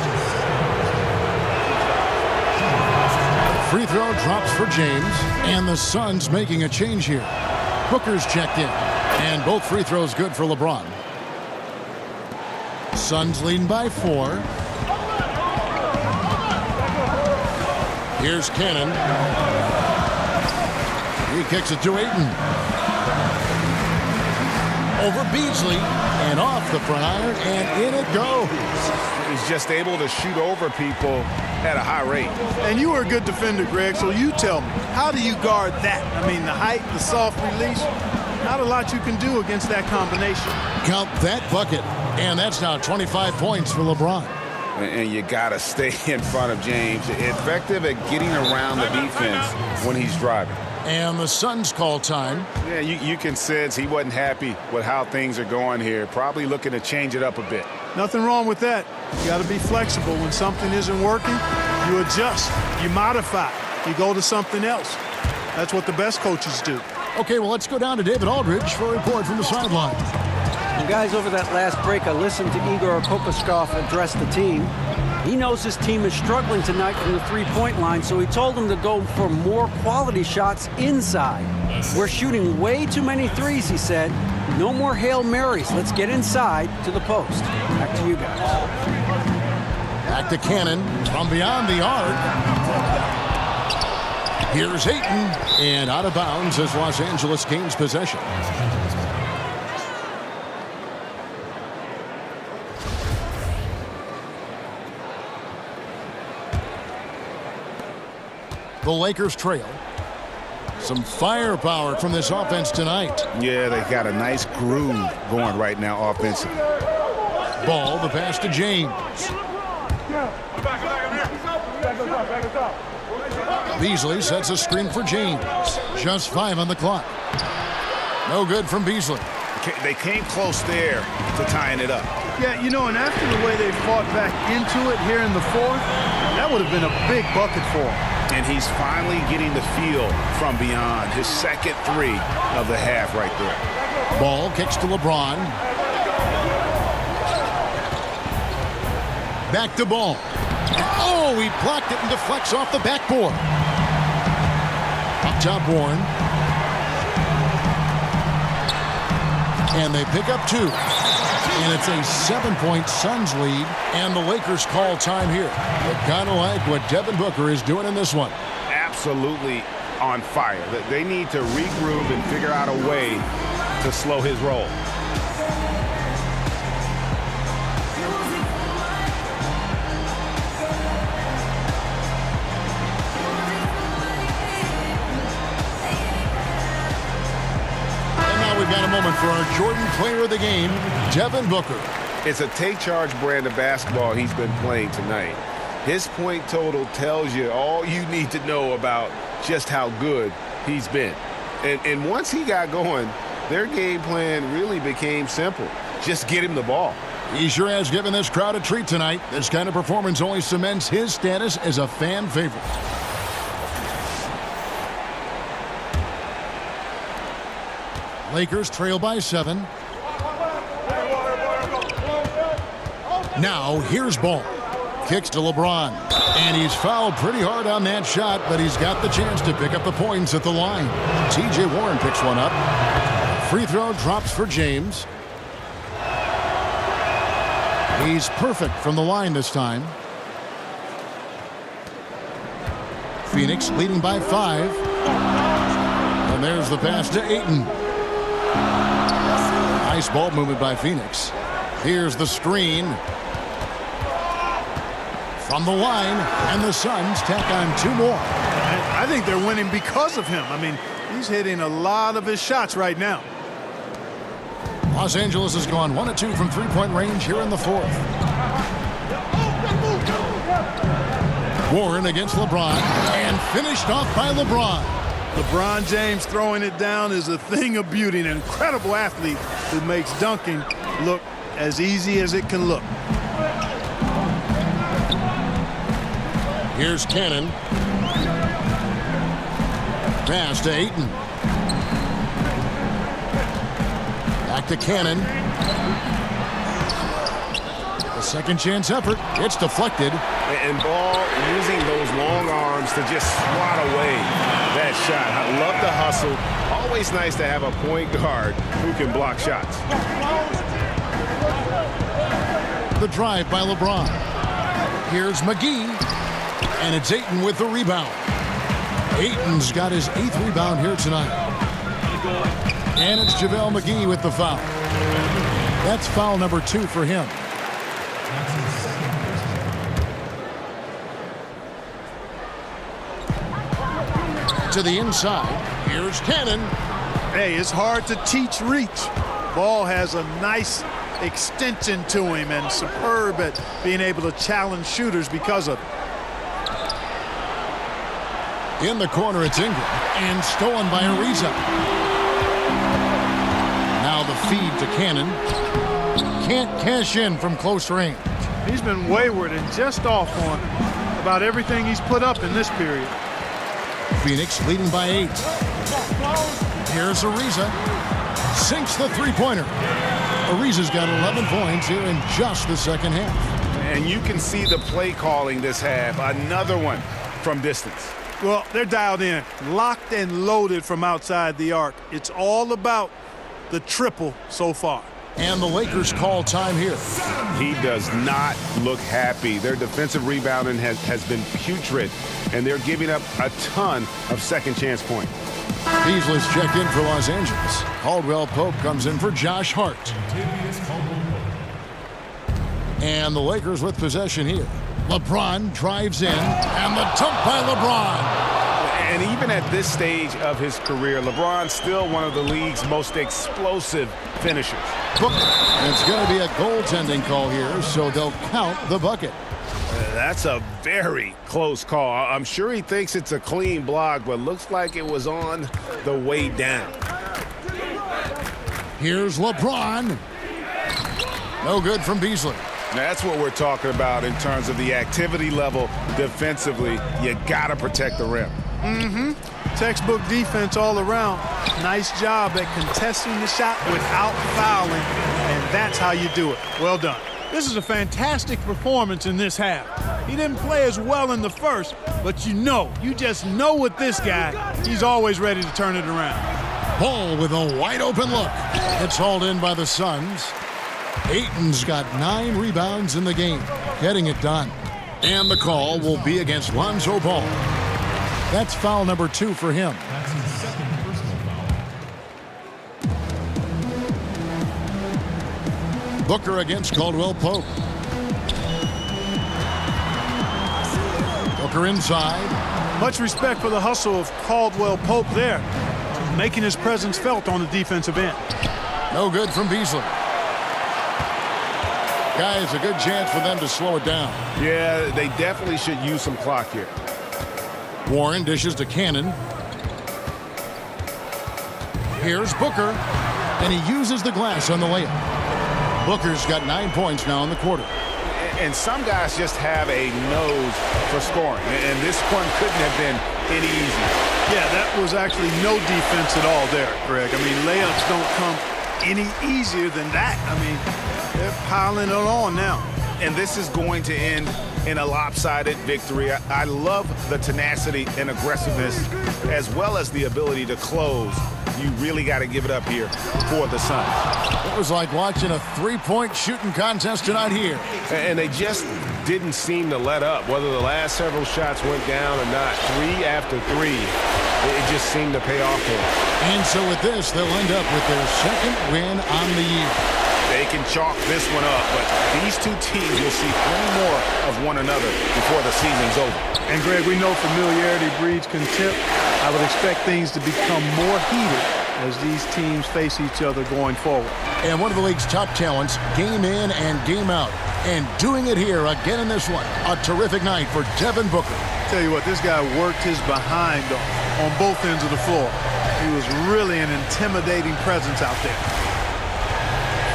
Free throw drops for James. And the Suns making a change here. Booker's checked in. And both free throws good for LeBron. Suns leading by 4. Here's Cannon. He kicks it to Ayton. Over Beasley. And off the front iron. And in it goes. He's just able to shoot over people at a high rate. And you were a good defender, Greg, so you tell me, how do you guard that? I mean, the height, the soft release, not a lot you can do against that combination. Count that bucket. And that's now 25 points for LeBron. And you got to stay in front of James. Effective at getting around the defense when he's driving. And the Suns call time. Yeah, you can sense he wasn't happy with how things are going here. Probably looking to change it up a bit. Nothing wrong with that. You got to be flexible. When something isn't working, you adjust, you modify, you go to something else. That's what the best coaches do. Okay, well, let's go down to David Aldridge for a report from the sideline. Well, guys, over that last break, I listened to Igor Kokoskov address the team. He knows his team is struggling tonight from the three-point line, so he told them to go for more quality shots inside. We're shooting way too many threes, he said. No more Hail Marys. Let's get inside to the post. Back to you guys. Back to Cannon from beyond the arc. Here's Ayton, and out of bounds as Los Angeles gains possession. The Lakers trail. Some firepower from this offense tonight. Yeah, they got a nice groove going right now offensively. Ball, the pass to James. Beasley sets a screen for James. Just 5 on the clock. No good from Beasley. They came close there to tying it up. Yeah, you know, and after the way they fought back into it here in the fourth, that would have been a big bucket for him. And he's finally getting the feel from beyond. His second three of the half right there. Ball kicks to LeBron. Back to Ball. Oh, he blocked it and deflects off the backboard. Up top, Warren. And they pick up 2. And it's a 7-point Suns lead. And the Lakers call time here. But kind of like what Devin Booker is doing in this one. Absolutely on fire. They need to regroup and figure out a way to slow his roll. We've got a moment for our Jordan player of the game, Devin Booker. It's a take-charge brand of basketball he's been playing tonight. His point total tells you all you need to know about just how good he's been. And once he got going, their game plan really became simple. Just get him the ball. He sure has given this crowd a treat tonight. This kind of performance only cements his status as a fan favorite. Lakers trail by 7. Now here's Ball. Kicks to LeBron. And he's fouled pretty hard on that shot, but he's got the chance to pick up the points at the line. T.J. Warren picks one up. Free throw drops for James. He's perfect from the line this time. Phoenix leading by 5. And there's the pass to Ayton. Nice ball movement by Phoenix. Here's the screen. From the line, and the Suns tack on 2 more. I think they're winning because of him. I mean, he's hitting a lot of his shots right now. Los Angeles has gone 1 of 2 from three-point range here in the fourth. Warren against LeBron, and finished off by LeBron. LeBron James throwing it down is a thing of beauty. An incredible athlete who makes dunking look as easy as it can look. Here's Cannon. Pass to Ayton. Back to Cannon. A second chance effort. It's deflected. And Ball using those long arms to just swat away that shot. I love the hustle. Always nice to have a point guard who can block shots. The drive by LeBron. Here's McGee. And it's Ayton with the rebound. Ayton's got his 8th rebound here tonight. And it's JaVale McGee with the foul. That's foul number 2 for him. To the inside. Here's Cannon. Hey, it's hard to teach reach. Ball has a nice extension to him and superb at being able to challenge shooters because of it. In the corner, it's Ingram. And stolen by Ariza. Now the feed to Cannon. Can't cash in from close range. He's been wayward and just off on about everything he's put up in this period. Phoenix leading by 8. Here's Ariza. Sinks the three-pointer. Ariza's got 11 points here in just the second half. And you can see the play calling this half. Another one from distance. Well, they're dialed in, locked and loaded from outside the arc. It's all about the triple so far. And the Lakers call time here. He does not look happy. Their defensive rebounding has been putrid, and they're giving up a ton of second chance points. Beasley's checked in for Los Angeles. Caldwell Pope comes in for Josh Hart. And the Lakers with possession here. LeBron drives in, and the dunk by LeBron. And even at this stage of his career, LeBron's still one of the league's most explosive finishers. It's going to be a goaltending call here, so they'll count the bucket. That's a very close call. I'm sure he thinks it's a clean block, but looks like it was on the way down. Here's LeBron. No good from Beasley. That's what we're talking about in terms of the activity level defensively. You got to protect the rim. Textbook defense all around. Nice job at contesting the shot without fouling, and that's how you do it. Well done. This is a fantastic performance in this half. He didn't play as well in the first, but you just know with this guy, he's always ready to turn it around. Ball with a wide open look. It's hauled in by the Suns. Ayton's got 9 rebounds in the game, getting it done. And the call will be against Lonzo Ball. That's foul number 2 for him. That's his second personal foul. Booker against Caldwell Pope. Booker inside. Much respect for the hustle of Caldwell Pope there, making his presence felt on the defensive end. No good from Beasley. Guys, a good chance for them to slow it down. Yeah, they definitely should use some clock here. Warren dishes to Cannon. Here's Booker, and he uses the glass on the layup. Booker's got 9 points now in the quarter. And some guys just have a nose for scoring, and this one couldn't have been any easier. Yeah, that was actually no defense at all there, Greg. I mean, layups don't come any easier than that. I mean, they're piling it on now. And this is going to end in a lopsided victory. I love the tenacity and aggressiveness as well as the ability to close. You really got to give it up here for the Suns. It was like watching a 3-point shooting contest tonight here. And they just didn't seem to let up, whether the last several shots went down or not. 3 after 3, it just seemed to pay off for them. And so with this, they'll end up with their second win on the year. They can chalk this one up, but these two teams will see 3 more of one another before the season's over. And, Greg, we know familiarity breeds contempt. I would expect things to become more heated as these teams face each other going forward. And one of the league's top talents, game in and game out. And doing it here again in this one. A terrific night for Devin Booker. Tell you what, this guy worked his behind off on both ends of the floor. He was really an intimidating presence out there.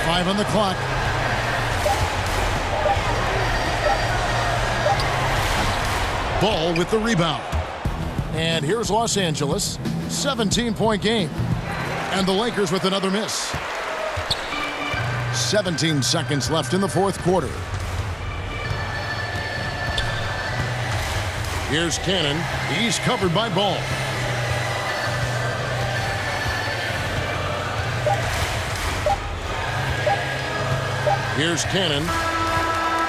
5 on the clock. Ball with the rebound. And here's Los Angeles. 17-point game. And the Lakers with another miss. 17 seconds left in the fourth quarter. Here's Cannon. He's covered by Ball. Here's Cannon.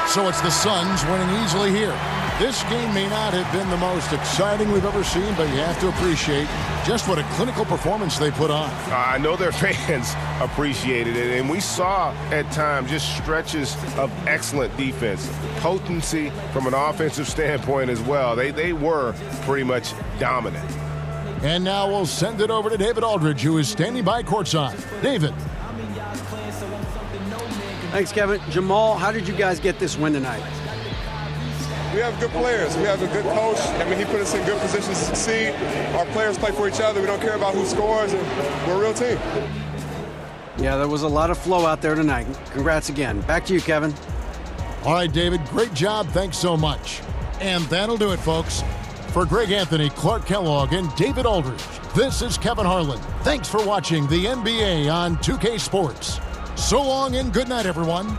So it's the Suns winning easily here. This game may not have been the most exciting we've ever seen, but you have to appreciate just what a clinical performance they put on. I know their fans appreciated it, and we saw at times just stretches of excellent defense. Potency from an offensive standpoint as well. They were pretty much dominant. And now we'll send it over to David Aldridge, who is standing by courtside. David. Thanks, Kevin. Jamal, how did you guys get this win tonight? We have good players. We have a good coach. I mean, he put us in good positions to succeed. Our players play for each other. We don't care about who scores, and we're a real team. Yeah, there was a lot of flow out there tonight. Congrats again. Back to you, Kevin. All right, David, great job. Thanks so much. And that'll do it, folks. For Greg Anthony, Clark Kellogg, and David Aldridge, this is Kevin Harlan. Thanks for watching the NBA on 2K Sports. So long and good night, everyone.